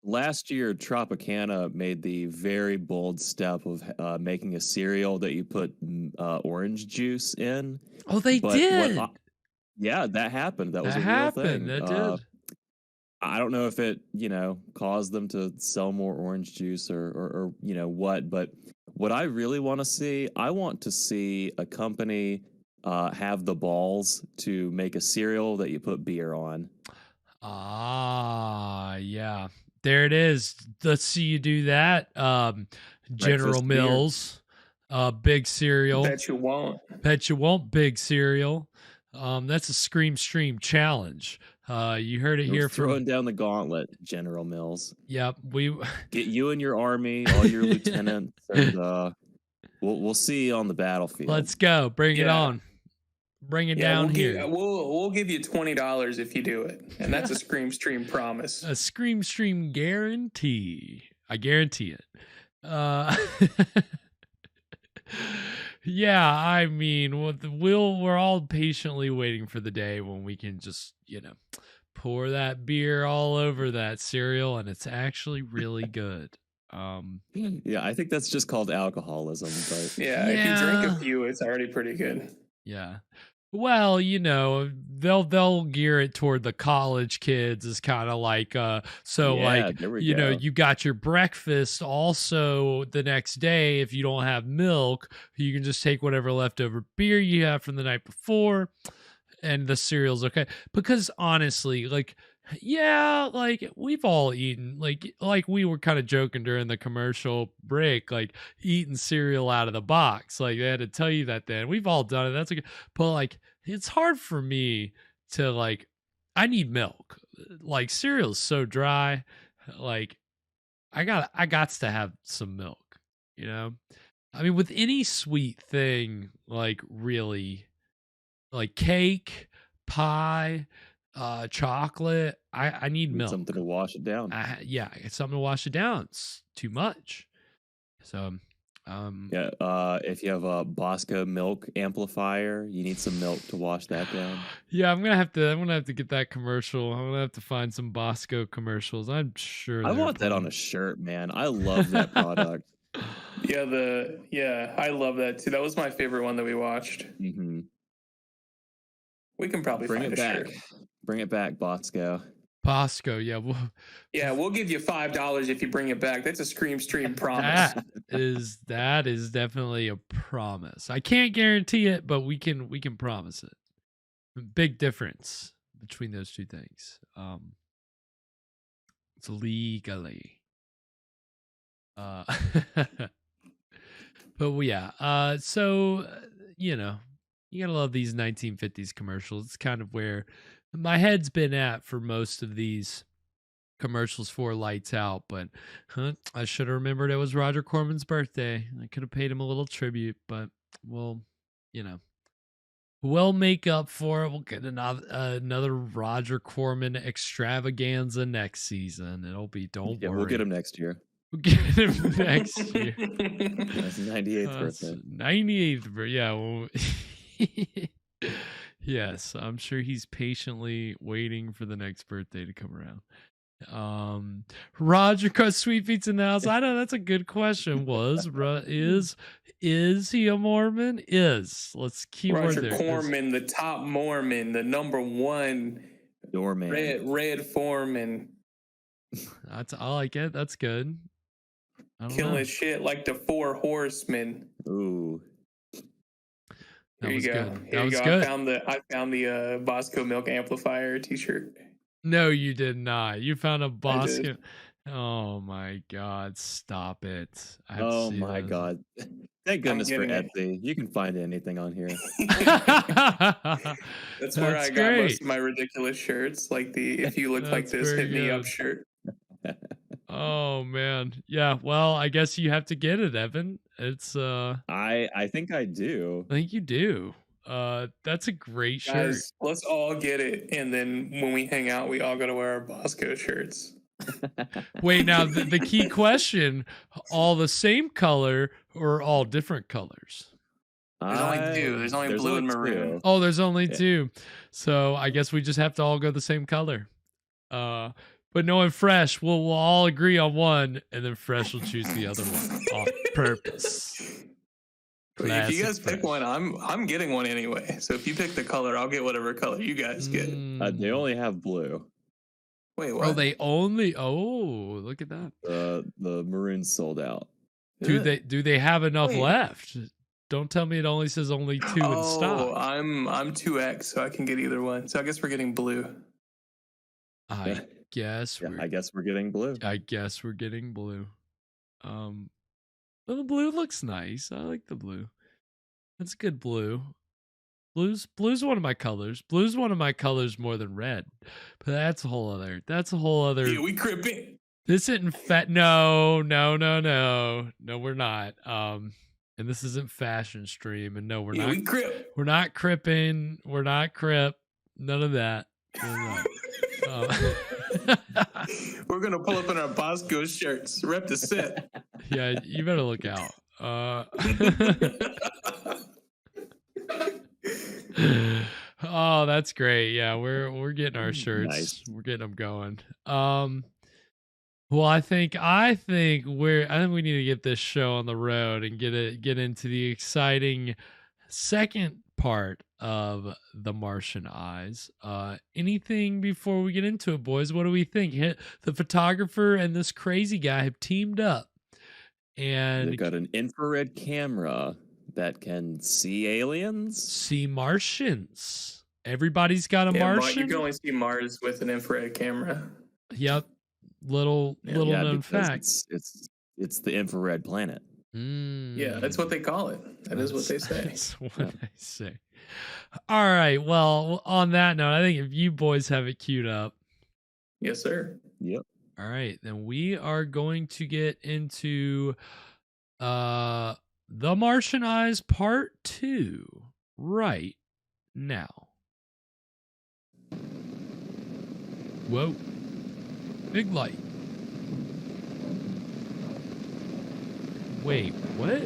Last year, Tropicana made the very bold step of making a cereal that you put orange juice in. Oh, they did. Yeah, that happened. That was a real thing. That did. I don't know if it, caused them to sell more orange juice or what, but what I really want to see, I want to see a company have the balls to make a cereal that you put beer on. Ah, yeah. There it is. Let's see you do that. General Mills, big cereal. Bet you won't. Bet you won't, big cereal. That's a Scream Stream challenge. You heard it here from throwing down the gauntlet, General Mills. Yep, we get you and your army, all your lieutenants, and we'll see you on the battlefield. Let's go. Bring it on. Bring it down here. We'll give you $20 if you do it, and that's a Scream Stream promise. A Scream Stream guarantee. I guarantee it. Yeah, I mean, we're all patiently waiting for the day when we can just, pour that beer all over that cereal, and it's actually really good. Yeah, I think that's just called alcoholism, but yeah, if you drink a few, it's already pretty good. Yeah. Well, they'll gear it toward the college kids as kind of like, you got your breakfast also the next day. If you don't have milk, you can just take whatever leftover beer you have from the night before and the cereal's okay. Because honestly, we've all eaten, like we were kind of joking during the commercial break, eating cereal out of the box. They had to tell you that then. We've all done it. That's okay. But it's hard for me to I need milk. Cereal's so dry. I got to have some milk, I mean, with any sweet thing, really, cake, pie, chocolate, I need milk. Something to wash it down. It's something to wash it down. It's too much. So if you have a Bosco milk amplifier, you need some milk to wash that down. Yeah, I'm gonna have to get that commercial. I'm gonna have to find some Bosco commercials. I'm sure I want that on a shirt, man. I love that product. I love that too. That was my favorite one that we watched. Mm-hmm. We can probably find a shirt. Bring it back, Bosco. Bosco, yeah. We'll give you $5 if you bring it back. That's a Scream Stream promise. That is definitely a promise. I can't guarantee it, but we can promise it. Big difference between those two things. It's legally. But yeah. So you gotta love these 1950s commercials. It's kind of where my head's been at for most of these commercials for Lights Out, but I should have remembered it was Roger Corman's birthday. I could have paid him a little tribute, but We'll make up for it. We'll get another Roger Corman extravaganza next season. It'll be, don't worry. We'll get him next year. We'll get him next year. That's his 98th birthday. 98th, yeah. Well, yes, I'm sure he's patiently waiting for the next birthday to come around. Roger Cut Sweet Beats in the house. I know that's a good question. Is he a Mormon? Let's keyword Roger there. Corman, the top Mormon, the #1 doorman, red foreman. I like it. That's good. Killing shit like the 4 horsemen. Ooh. Here you go. Good. Here you go. Good. I found the Bosco Milk Amplifier t-shirt. No, you did not. You found a Bosco. Oh my God! Stop it! Oh my God! Thank goodness for Etsy. You can find anything on here. That's where I got most of my ridiculous shirts, like the "If you look like this, hit me up" shirt. Oh man, yeah. Well, I guess you have to get it, Evan. It's I think I do. I think you do. That's a great shirt. Guys, let's all get it, and then when we hang out, we all got to wear our Bosco shirts. Wait, now the key question: all the same color or all different colors? There's only 2. There's only blue and maroon. Oh, there's only 2. So I guess we just have to all go the same color. But knowing Fresh, we'll all agree on one, and then Fresh will choose the other one on purpose. If you guys pick one, I'm getting one anyway. So if you pick the color, I'll get whatever color you guys get. They only have blue. Wait, what? Oh, they only. Oh, look at that. The maroon's sold out. Do they have enough left? Don't tell me it only says only 2 in stock. Oh, I'm 2X, so I can get either one. So I guess we're getting blue. I guess we're getting blue. I guess we're getting blue. Well, the blue looks nice. I like the blue. That's good blue. Blue's one of my colors. Blue's one of my colors more than red. But that's a whole other. Yeah, we cripping. This isn't fat. No, we're not. And this isn't Fashion Stream. And no, we're not. We crip. We're not cripping. We're not crip. None of that. We're gonna pull up in our Bosco shirts. Rep the set. Yeah, you better look out. Oh, that's great. Yeah, we're getting our shirts. Nice. We're getting them going. Well, I think we need to get this show on the road and get into the exciting second part of The Martian Eyes. Anything before we get into it, boys? What do we think? The photographer and this crazy guy have teamed up, and they've got an infrared camera that can see aliens, see Martians. Everybody's got a Martian. You can only see Mars with an infrared camera. Yep. Little known fact. It's the infrared planet. Yeah, that's what they call it. That's what they say. That's what I say. All right. Well, on that note, I think if you boys have it queued up. Yes, sir. Yep. All right. Then we are going to get into The Martian Eyes Part 2 right now. Whoa. Big light. Wait, what?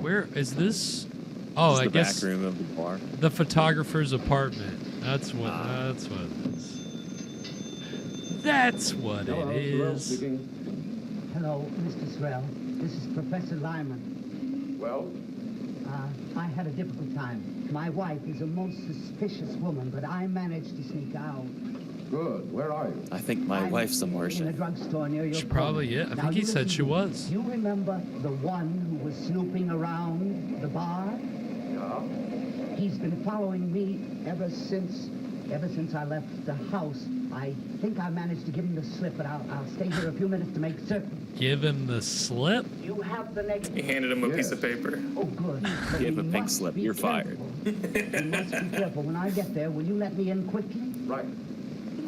Where is this? Oh, I guess back room of the bar. The photographer's apartment. That's what it is. That's what it is. Hello, Mr. Srell. This is Professor Lyman. Well? I had a difficult time. My wife is a most suspicious woman, but I managed to sneak out. Good. Where are you? I think my wife's a Martian. In a drugstore near your She probably, yeah. I think he said she was. You remember the one who was snooping around the bar? Yeah. He's been following me ever since I left the house. I think I managed to give him the slip, but I'll stay here a few minutes to make certain. Give him the slip? You have the next... He handed him a piece of paper. Oh, good. Give a pink slip. You're fired. You must be careful. When I get there, will you let me in quickly? Right.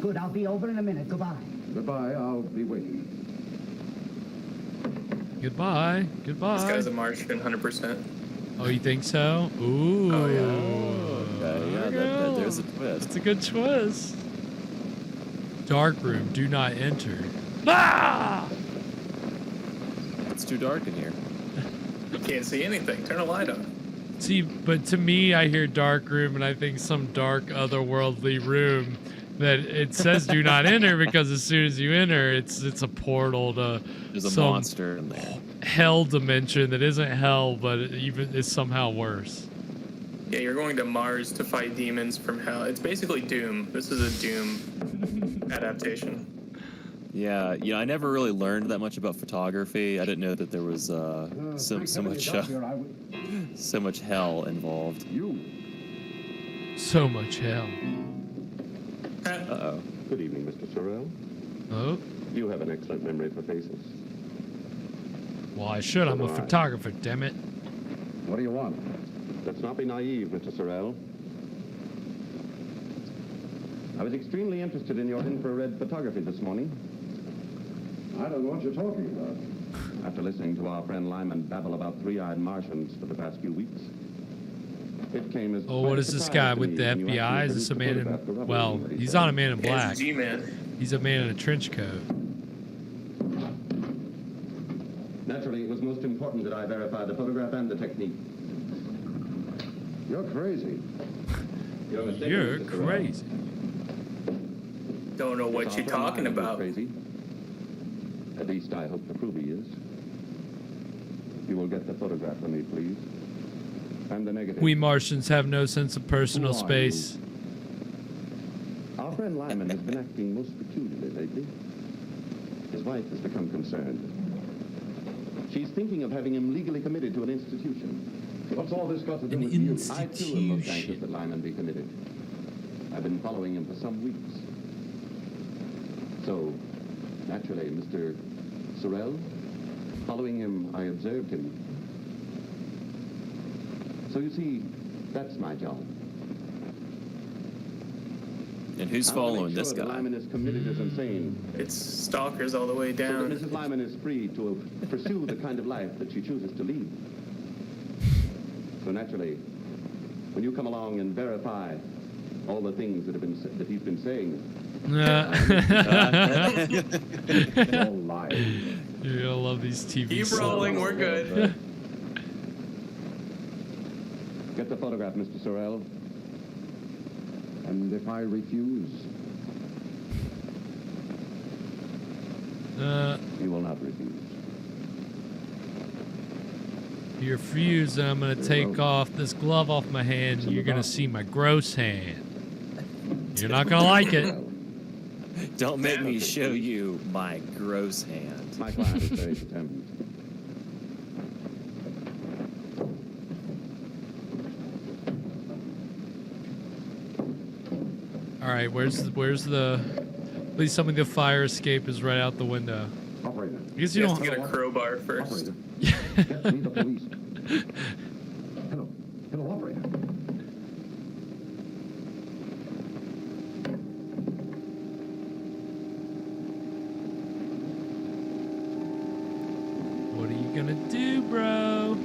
Good. I'll be over in a minute. Goodbye. Goodbye. I'll be waiting. Goodbye. Goodbye. This guy's a Martian, 100%. Oh, you think so? Ooh. Oh, yeah. Okay, yeah, there's a twist. That's a good twist. Dark room. Do not enter. Ah! It's too dark in here. You can't see anything. Turn a light on. See, but to me, I hear dark room, and I think some dark, otherworldly room that it says "do not enter" because as soon as you enter, it's a portal to There's a some monster in there. hell dimension that isn't hell, but it even is somehow worse. Yeah, you're going to Mars to fight demons from hell. It's basically Doom. This is a Doom adaptation. Yeah, I never really learned that much about photography. I didn't know that there was so much hell involved. So much hell. Uh-oh. Good evening, Mr. Sorrell. Oh. You have an excellent memory for faces. Well, I should. I'm a photographer, damn it. What do you want? Let's not be naive, Mr. Sorrell. I was extremely interested in your infrared photography this morning. I don't know what you're talking about. After listening to our friend Lyman babble about three-eyed Martians for the past few weeks, it came as Oh, what is this guy with the FBI? Is this a man in... Well, he's not a man in black. It's G-Man. He's a man in a trench coat. Naturally, it was most important that I verify the photograph and the technique. You're crazy. You're mistaken, You're Mr. Sorrell. crazy. Don't know what It's you're our friend talking Lyman who's about. Crazy. At least I hope to prove he is. You will get the photograph for me, please. And the negative. We Martians have no sense of personal Who are space. Our friend Lyman has been acting most peculiarly lately. His wife has become concerned. She's thinking of having him legally committed to an institution. What's all this got to do with you? I too am most anxious that Lyman be committed. I've been following him for some weeks. So, naturally, Mr. Sorrell, following him, I observed him. So you see, that's my job. And who's following this guy? Lyman is committed as insane. It's stalkers all the way So down. that Mrs. Lyman is free to pursue the kind of life that she chooses to lead. So naturally, when you come along and verify all the things that he's been saying, all lies. You're gonna love these TV Keep songs. rolling, we're good. Get the photograph, Mr. Sorrell. And if I refuse, you will not refuse. You refuse, and I'm gonna take off this glove off my hand, and you're gonna see my gross hand. You're not gonna like it. Don't make me show you my gross hand. My client is very determined. All right, where's the? Please tell me the fire escape is right out the window. Operator. I guess You you have to don't. get a crowbar first. Operator. Get me the police. Hello. Hello, operator. What are you gonna do, bro?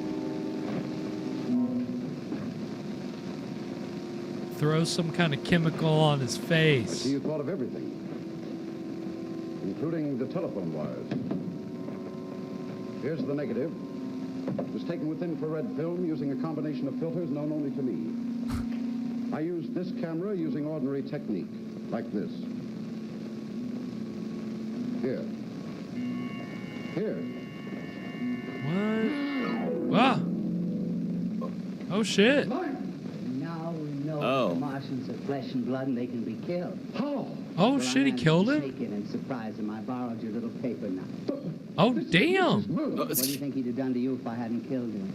Throw some kind of chemical on his I see face. you thought of everything, including the telephone wires. Here's the negative. It was taken with infrared film using a combination of filters known only to me. I used this camera using ordinary technique, like this. Here. Here. What? Ah. Oh shit. Now we know Oh. the Martians are flesh and blood and they can be killed. How? Oh Well, shit, he I'm killed him? Taken and surprised him. I borrowed your little paper now. Oh damn. What do you think he'd have done to you if I hadn't killed him?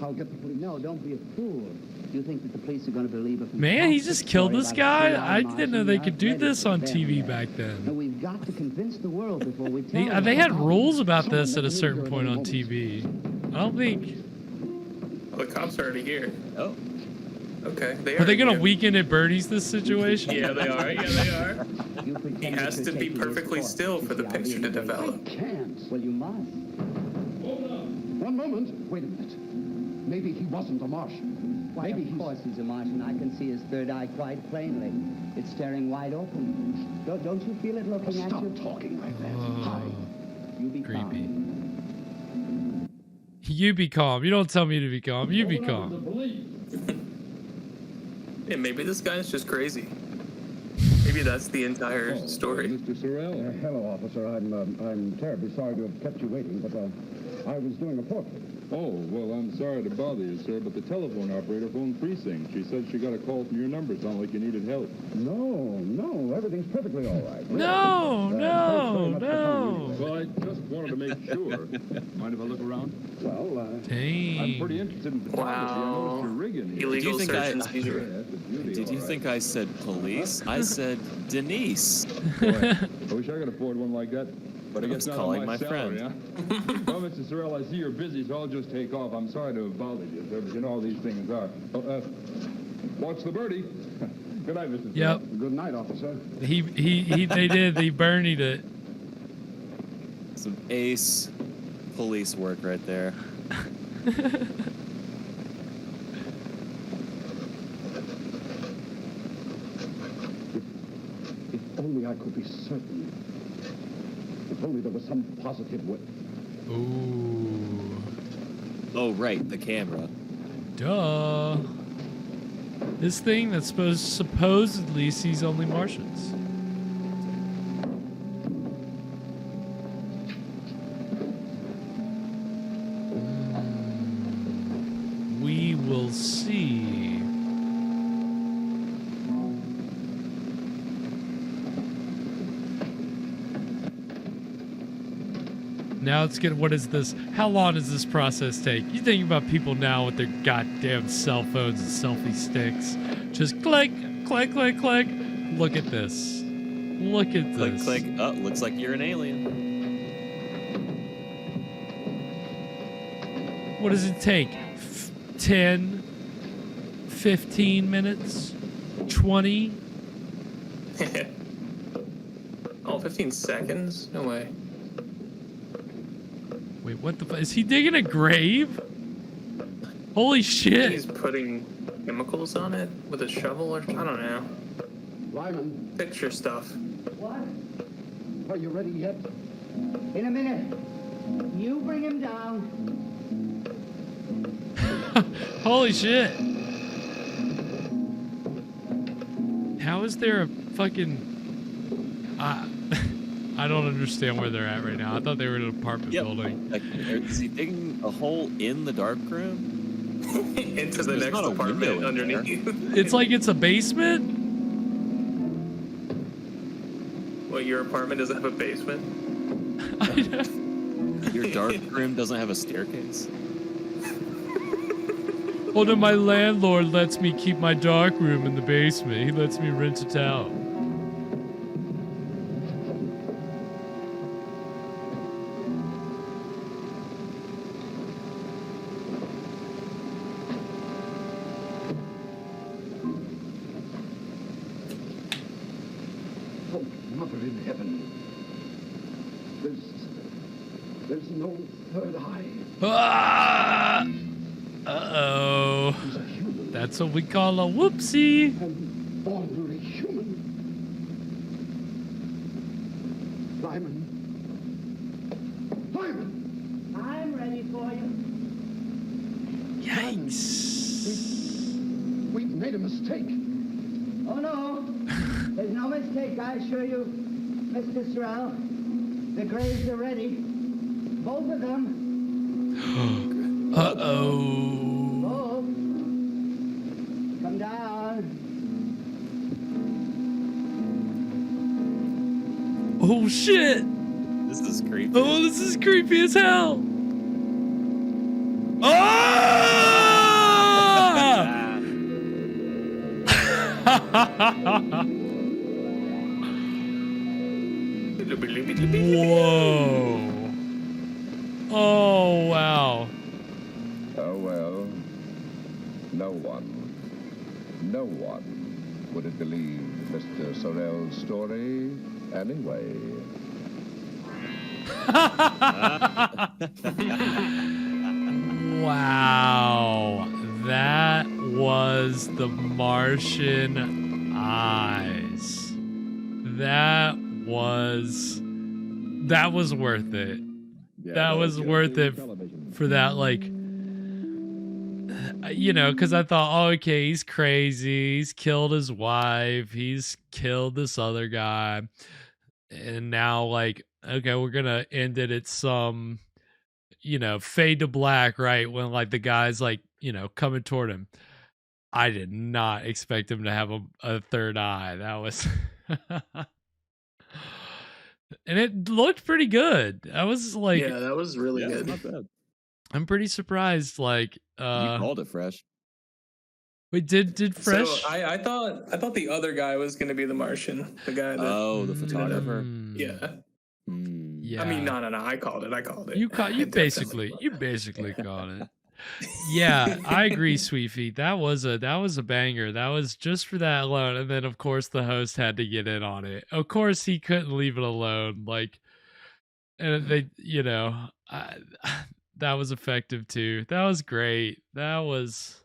I'll get the police. No, don't be a fool. Do you think that the police are going to believe it? Man, he just killed this guy? I didn't know they could do this on TV back No, then. we've got to convince the world before we tell them. They had rules about this at a certain point on TV. I don't think. Oh, the cops are already here. Oh. Okay. Are they gonna here. weaken at Bernie's this situation? Yeah, they are. Yeah, they are. You pretend He has that to you're be taking his perfectly course. still You for the see, I'll be picture in to the way. develop. Well, you must. one moment. Wait a minute. Maybe he wasn't a Martian. Why, Maybe of course he's a Martian. I can see his third eye quite plainly. It's staring wide open. Don't you feel it looking at you? Stop talking like that. Hi. You be Creepy. calm. You be calm. You don't tell me to be calm. You be calm. Yeah, maybe this guy's just crazy. Maybe that's the entire story. Mr. Sorrell? Hello, officer. I'm terribly sorry to have kept you waiting, but I was doing a portrait. Oh, well, I'm sorry to bother you, sir, but the telephone operator phoned precinct. She said she got a call from your number. Sounded like you needed help. No, everything's perfectly all right. No. Well, I just wanted to make sure. Mind if I look around? Well, Dang. I'm pretty interested in photography. I noticed your rigging here. Illegal think search I- and seizure. Did you think I said police? I said Denise. Boy, I wish I could afford one like that. But I I guess was not calling on my my salary, friend. Huh? Well, Mr. Sorrell, I see you're busy, so I'll just take off. I'm sorry to have bothered you, sir, but you know how these things are. Watch the birdie. Good night, Mr. Yep. Sorrell. good night, officer. They did. They burnied it. Some ace police work right there. If only I could be certain. If only there was some positive way. Ooh. Oh, right, the camera. Duh. This thing that supposedly sees only Martians. We will see. Now let's get, what is this? How long does this process take? You think about people now with their goddamn cell phones and selfie sticks. Just click, click, click, click. Look at this. Look at Click, this. click. Oh, looks like you're an alien. What does it take? 10, 15 minutes? 20? Oh, 15 seconds? No way. Wait, what the fuck? Is he digging a grave? Holy shit. He's putting chemicals on it with a shovel or I don't know. Lyman, Picture stuff. What? are you ready yet? In a minute. You bring him down. Holy shit. How is there a fucking... I don't understand where they're at right now. I thought they were in an apartment building. Like, is he digging a hole in the dark room? Into the There's next not a apartment window in underneath there. you. It's like it's a basement? Well, your apartment doesn't have a basement? Your dark room doesn't have a staircase? Oh no, my landlord lets me keep my dark room in the basement. He lets me rent it out. Oh, Mother in heaven. There's no third eye. Ah! Uh-oh. He's a human. That's what we call a whoopsie. An ordinary human. Lyman. Lyman! I'm ready for you. Yikes. We've made a mistake. Oh, no. There's no mistake, I assure you, Mr. Sorrell. The graves are ready. Both of them. Uh-oh. Both. Come down. Oh, shit. This is creepy. Oh, this is creepy as hell. Ah! Whoa. Oh, wow. Oh, well. No one would have believed Mr. Sorrell's story anyway. Wow. That was the Martian eyes. That was worth it. Yeah, that was worth it for that, like, because I thought, oh, okay, he's crazy. He's killed his wife. He's killed this other guy. And now, like, okay, we're going to end it at some, fade to black, right? When, like, the guy's, like, coming toward him. I did not expect him to have a third eye. That was. And it looked pretty good. I was like, yeah, that was really good. Not bad. I'm pretty surprised. Like, You called it Fresh. Wait, did Fresh? So I thought the other guy was going to be the Martian, the guy that. The photographer. Yeah. Yeah. I mean, no. I called it. You basically called it. Yeah, I agree, Sweet Feet. That was a banger. That was just for that alone. And then of course the host had to get in on it. Of course he couldn't leave it alone. Like, and they, that was effective too. That was great. That was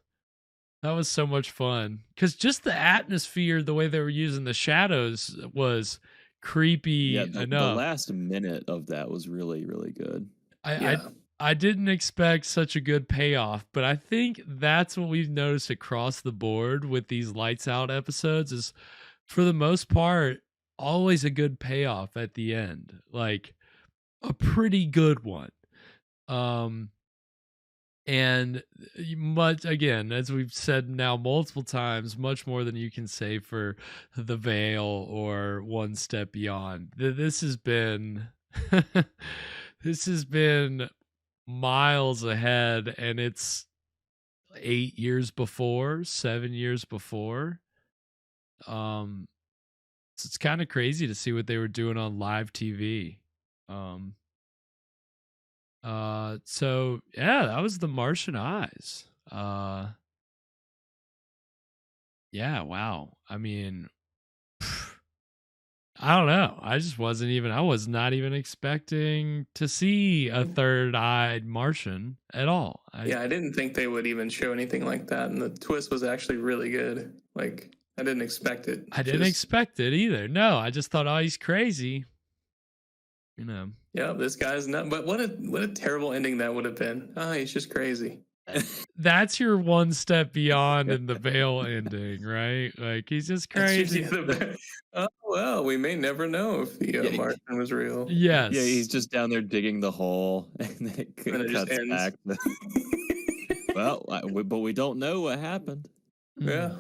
so much fun. Cause just the atmosphere, the way they were using the shadows was creepy enough. The last minute of that was really, really good. I didn't expect such a good payoff, but I think that's what we've noticed across the board with these lights out episodes is, for the most part, always a good payoff at the end, like a pretty good one. And much, again, as we've said now multiple times, much more than you can say for The Veil or One Step Beyond. This has been miles ahead, and it's 7 years before. So it's kind of crazy to see what they were doing on live TV. So yeah, that was the Martian eyes. Yeah, wow. I mean, I don't know. I was not even expecting to see a third-eyed Martian at all. I didn't think they would even show anything like that. And the twist was actually really good. Like, I didn't expect it. I didn't expect it either. No, I just thought, oh, he's crazy. Yeah, this guy's not. But what a terrible ending that would have been. Oh, he's just crazy. That's your One Step Beyond in The Veil ending, right? Like, he's just crazy. Oh, well, we may never know if the Martian was real. Yes. Yeah, he's just down there digging the hole, and then it cuts back. Well, but we don't know what happened. Yeah.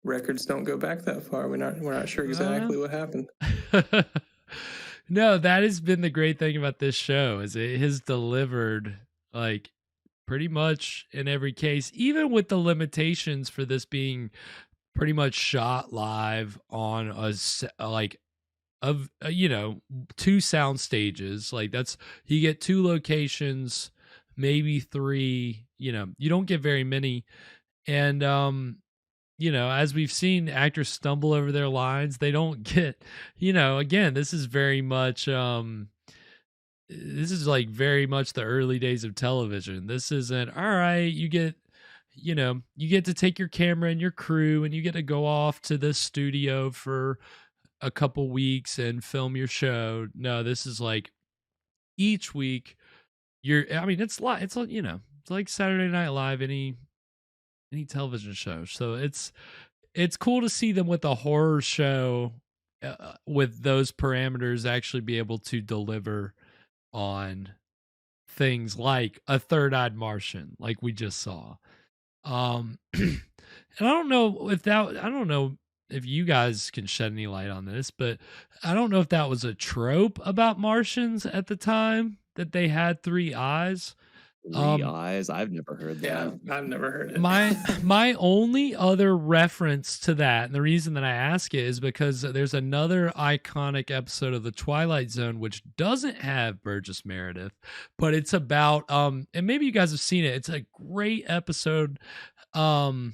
Records don't go back that far. We're not sure exactly what happened. No, that has been the great thing about this show, is it has delivered, like, pretty much in every case, even with the limitations for this being pretty much shot live on two sound stages. Like, that's, you get 2 locations, maybe 3, you don't get very many. And, as we've seen actors stumble over their lines, they don't get, again, this is very much, this is like very much the early days of television. This isn't, all right, you get to take your camera and your crew and you get to go off to this studio for a couple weeks and film your show. No, this is like each week it's live. It's like Saturday Night Live, any television show. So it's cool to see them with a horror show with those parameters actually be able to deliver on things like a third-eyed Martian, like we just saw. And I don't know if you guys can shed any light on this, but I don't know if that was a trope about Martians at the time, that they had 3 eyes. 3 eyes? I've never heard that. Yeah, I've never heard it. My only other reference to that, and the reason that I ask it, is because there's another iconic episode of The Twilight Zone which doesn't have Burgess Meredith, but it's about and maybe you guys have seen it. It's a great episode. I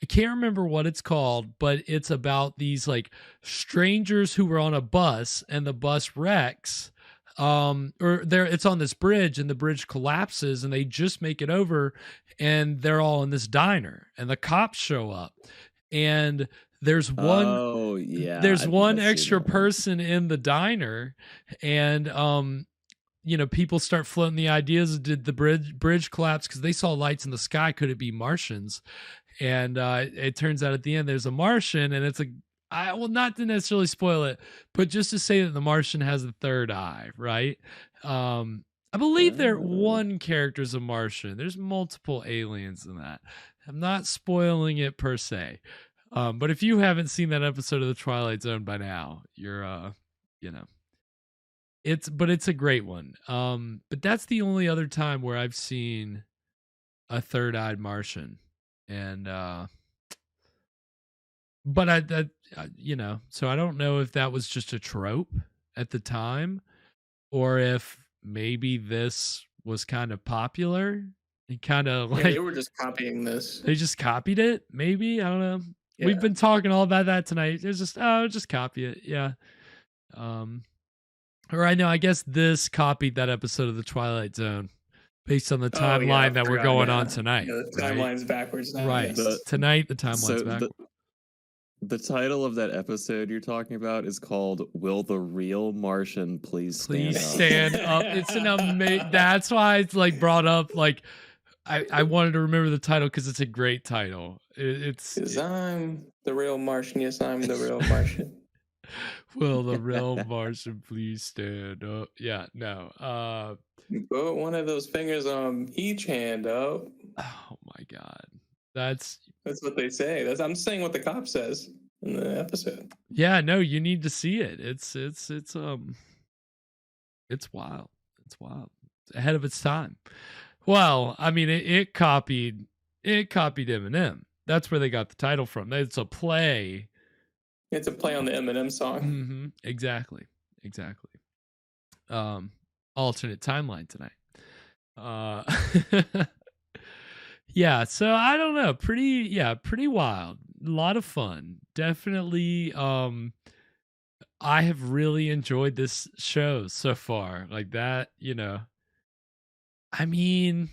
can't remember what it's called, but it's about these like strangers who were on a bus and the bus wrecks. or it's on this bridge, and the bridge collapses, and they just make it over, and they're all in this diner, and the cops show up, and there's one Oh yeah, there's I think one I've seen extra that one. person in the diner, and people start floating the ideas. Did the bridge collapse because they saw lights in the sky? Could it be Martians? And it turns out at the end there's a Martian, and it's I will not to necessarily spoil it, but just to say that the Martian has a third eye, right? I believe one character's a Martian. There's multiple aliens in that. I'm not spoiling it per se. But if you haven't seen that episode of The Twilight Zone by now, you're it's a great one. But that's the only other time where I've seen a third-eyed Martian. And but so I don't know if that was just a trope at the time, or if maybe this was kind of popular and kind of Yeah, they were just copying this. They just copied it, maybe. I don't know. Yeah. We've been talking all about that tonight. It's just copy it. Yeah. Or I guess this copied that episode of The Twilight Zone based on the timeline that we're going on tonight. Yeah, the timeline's backwards now. Right. Yes. Tonight, the timeline's backwards. The title of that episode you're talking about is called "Will the Real Martian Please Stand Up?" Stand up. It's an amazing. That's why it's brought up. I wanted to remember the title because it's a great title. I'm the real Martian. Yes, I'm the real Martian. Will the real Martian please stand up? Yeah, no. Put one of those fingers on each hand up. Oh my God. That's what they say. I'm saying what the cop says in the episode. Yeah, no, you need to see it. It's wild. It's wild. It's ahead of its time. Well, I mean, it copied Eminem. That's where they got the title from. It's a play. It's a play on the Eminem song. Mm-hmm. Exactly. Alternate timeline tonight. Yeah, so I don't know. Pretty wild. A lot of fun. Definitely. I have really enjoyed this show so far. Like that, I mean,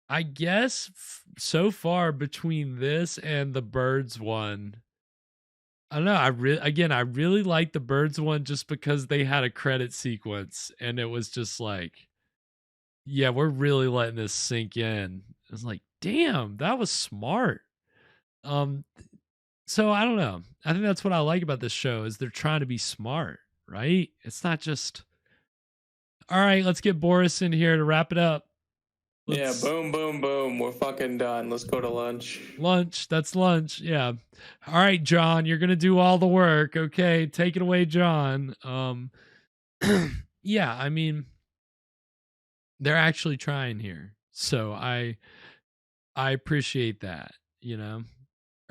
I guess so far between this and the Birds one, I don't know. I really like the Birds one just because they had a credit sequence, and it was just like, yeah, we're really letting this sink in. It's like, damn, that was smart. So I don't know. I think that's what I like about this show is they're trying to be smart, right? It's not just, all right, let's get Boris in here to wrap it up. Yeah, boom, boom, boom. We're fucking done. Let's go to lunch. Lunch. That's lunch. Yeah. All right, John, you're going to do all the work. Okay. Take it away, John. Yeah, I mean, they're actually trying here. So I appreciate that,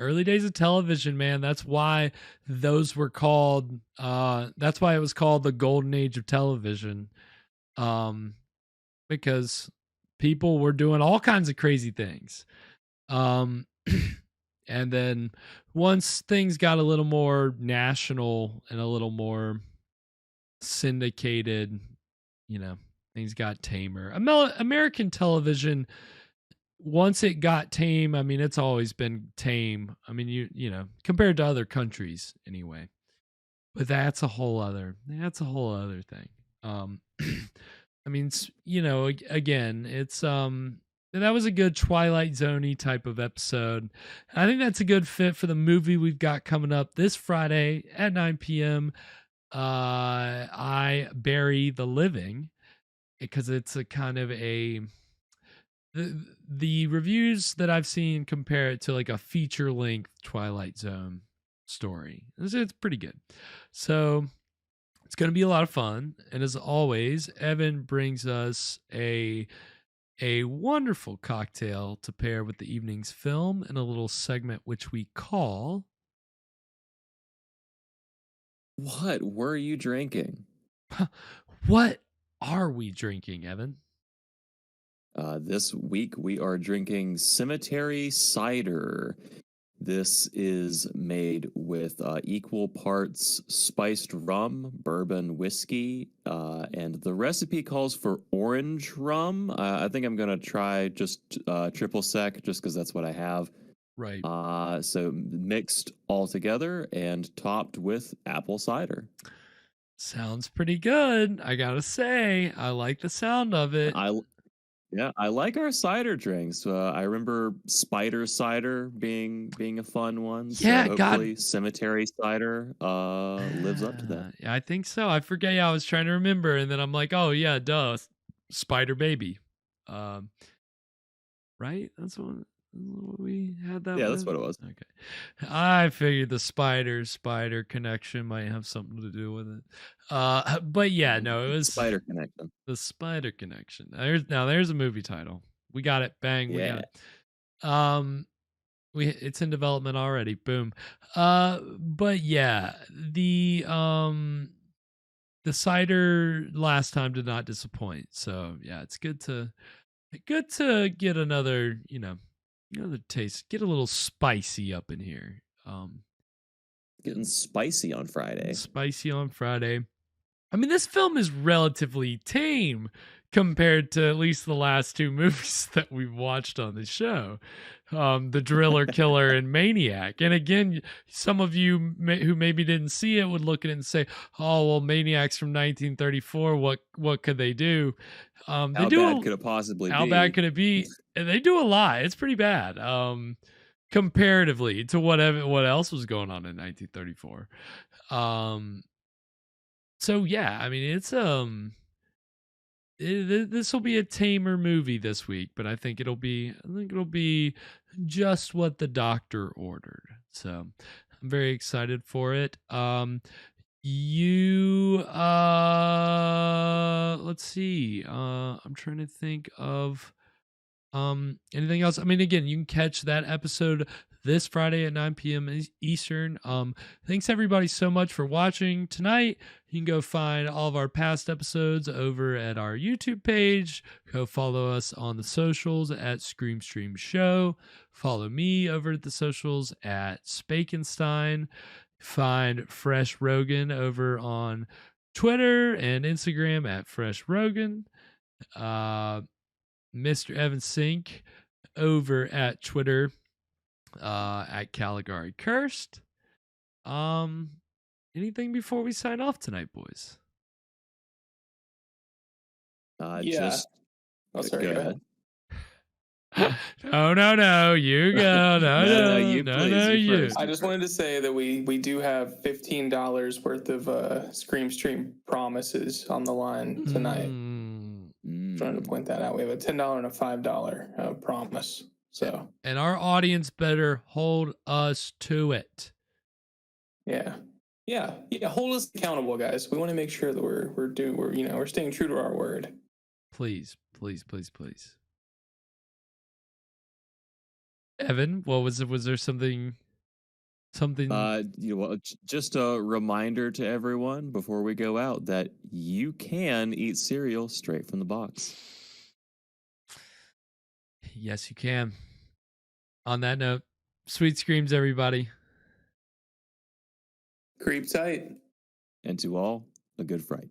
Early days of television, man. That's why those were called that's why it was called the golden age of television. Because people were doing all kinds of crazy things. And then once things got a little more national and a little more syndicated, things got tamer. American television, once it got tame, I mean, it's always been tame. I mean, you compared to other countries anyway. But that's a whole other thing. I mean, again, it's that was a good Twilight Zone-y type of episode. I think that's a good fit for the movie we've got coming up this Friday at 9 p.m. I Bury the Living, because it's a kind of the reviews that I've seen compare it to like a feature-length Twilight Zone story. It's pretty good. So it's going to be a lot of fun. And as always, Evan brings us a wonderful cocktail to pair with the evening's film in a little segment which we call... What were you drinking? What are we drinking, Evan? This week we are drinking Cemetery Cider. This is made with equal parts spiced rum, bourbon, whiskey, and the recipe calls for orange rum. I think I'm going to try just triple sec just because that's what I have. Right. So mixed all together and topped with apple cider. Sounds pretty good. I gotta say, I like the sound of it. I like our cider drinks. I remember Spider Cider being a fun one. Yeah, so hopefully Cemetery Cider lives up to that. Yeah, I think so. I forget. Yeah, I was trying to remember, and then I'm like, oh yeah, duh, Spider Baby. Right? That's what we had that. Yeah, that's what it was. Okay, I figured the spider connection might have something to do with it. But yeah, no, it was Spider Connection. The Spider Connection. There's a movie title. We got it. Bang. Yeah. We got it. It's in development already. Boom. But yeah, the cider last time did not disappoint. So yeah, it's good to get another, another taste, get a little spicy up in here. Getting spicy on Friday. I mean, this film is relatively tame compared to at least the last two movies that we've watched on the show. The Driller Killer and Maniac. And again, some of you who maybe didn't see it would look at it and say, oh, well, Maniac's from 1934. What could they do? How bad could it possibly be? How bad could it be? And they do a lot. It's pretty bad. Comparatively to what else was going on in 1934. So yeah, I mean, it's this will be a tamer movie this week, but I think it'll be just what the doctor ordered. So I'm very excited for it. Let's see. I'm trying to think of anything else. I mean, again, you can catch that episode this Friday at 9 p.m. Eastern. Thanks everybody so much for watching tonight. You can go find all of our past episodes over at our YouTube page. Go follow us on the socials at Scream Stream Show. Follow me over at the socials at Spakenstein. Find Fresh Rogan over on Twitter and Instagram at Fresh Rogan. Mr. Evan Sink over at Twitter at Caligari Cursed. Anything before we sign off tonight, boys? Sorry, go ahead. No, you go. No, you. I just wanted to say that we do have $15 worth of Scream Stream promises on the line tonight. Trying to point that out. We have a $10 and a $5 promise. So, and our audience better hold us to it. Yeah. Hold us accountable, guys. We want to make sure that we're staying true to our word. Please. Evan, what was it? Was there something? Just a reminder to everyone before we go out that you can eat cereal straight from the box. Yes, you can. On that note, sweet screams, everybody. Creep tight. And to all, a good fright.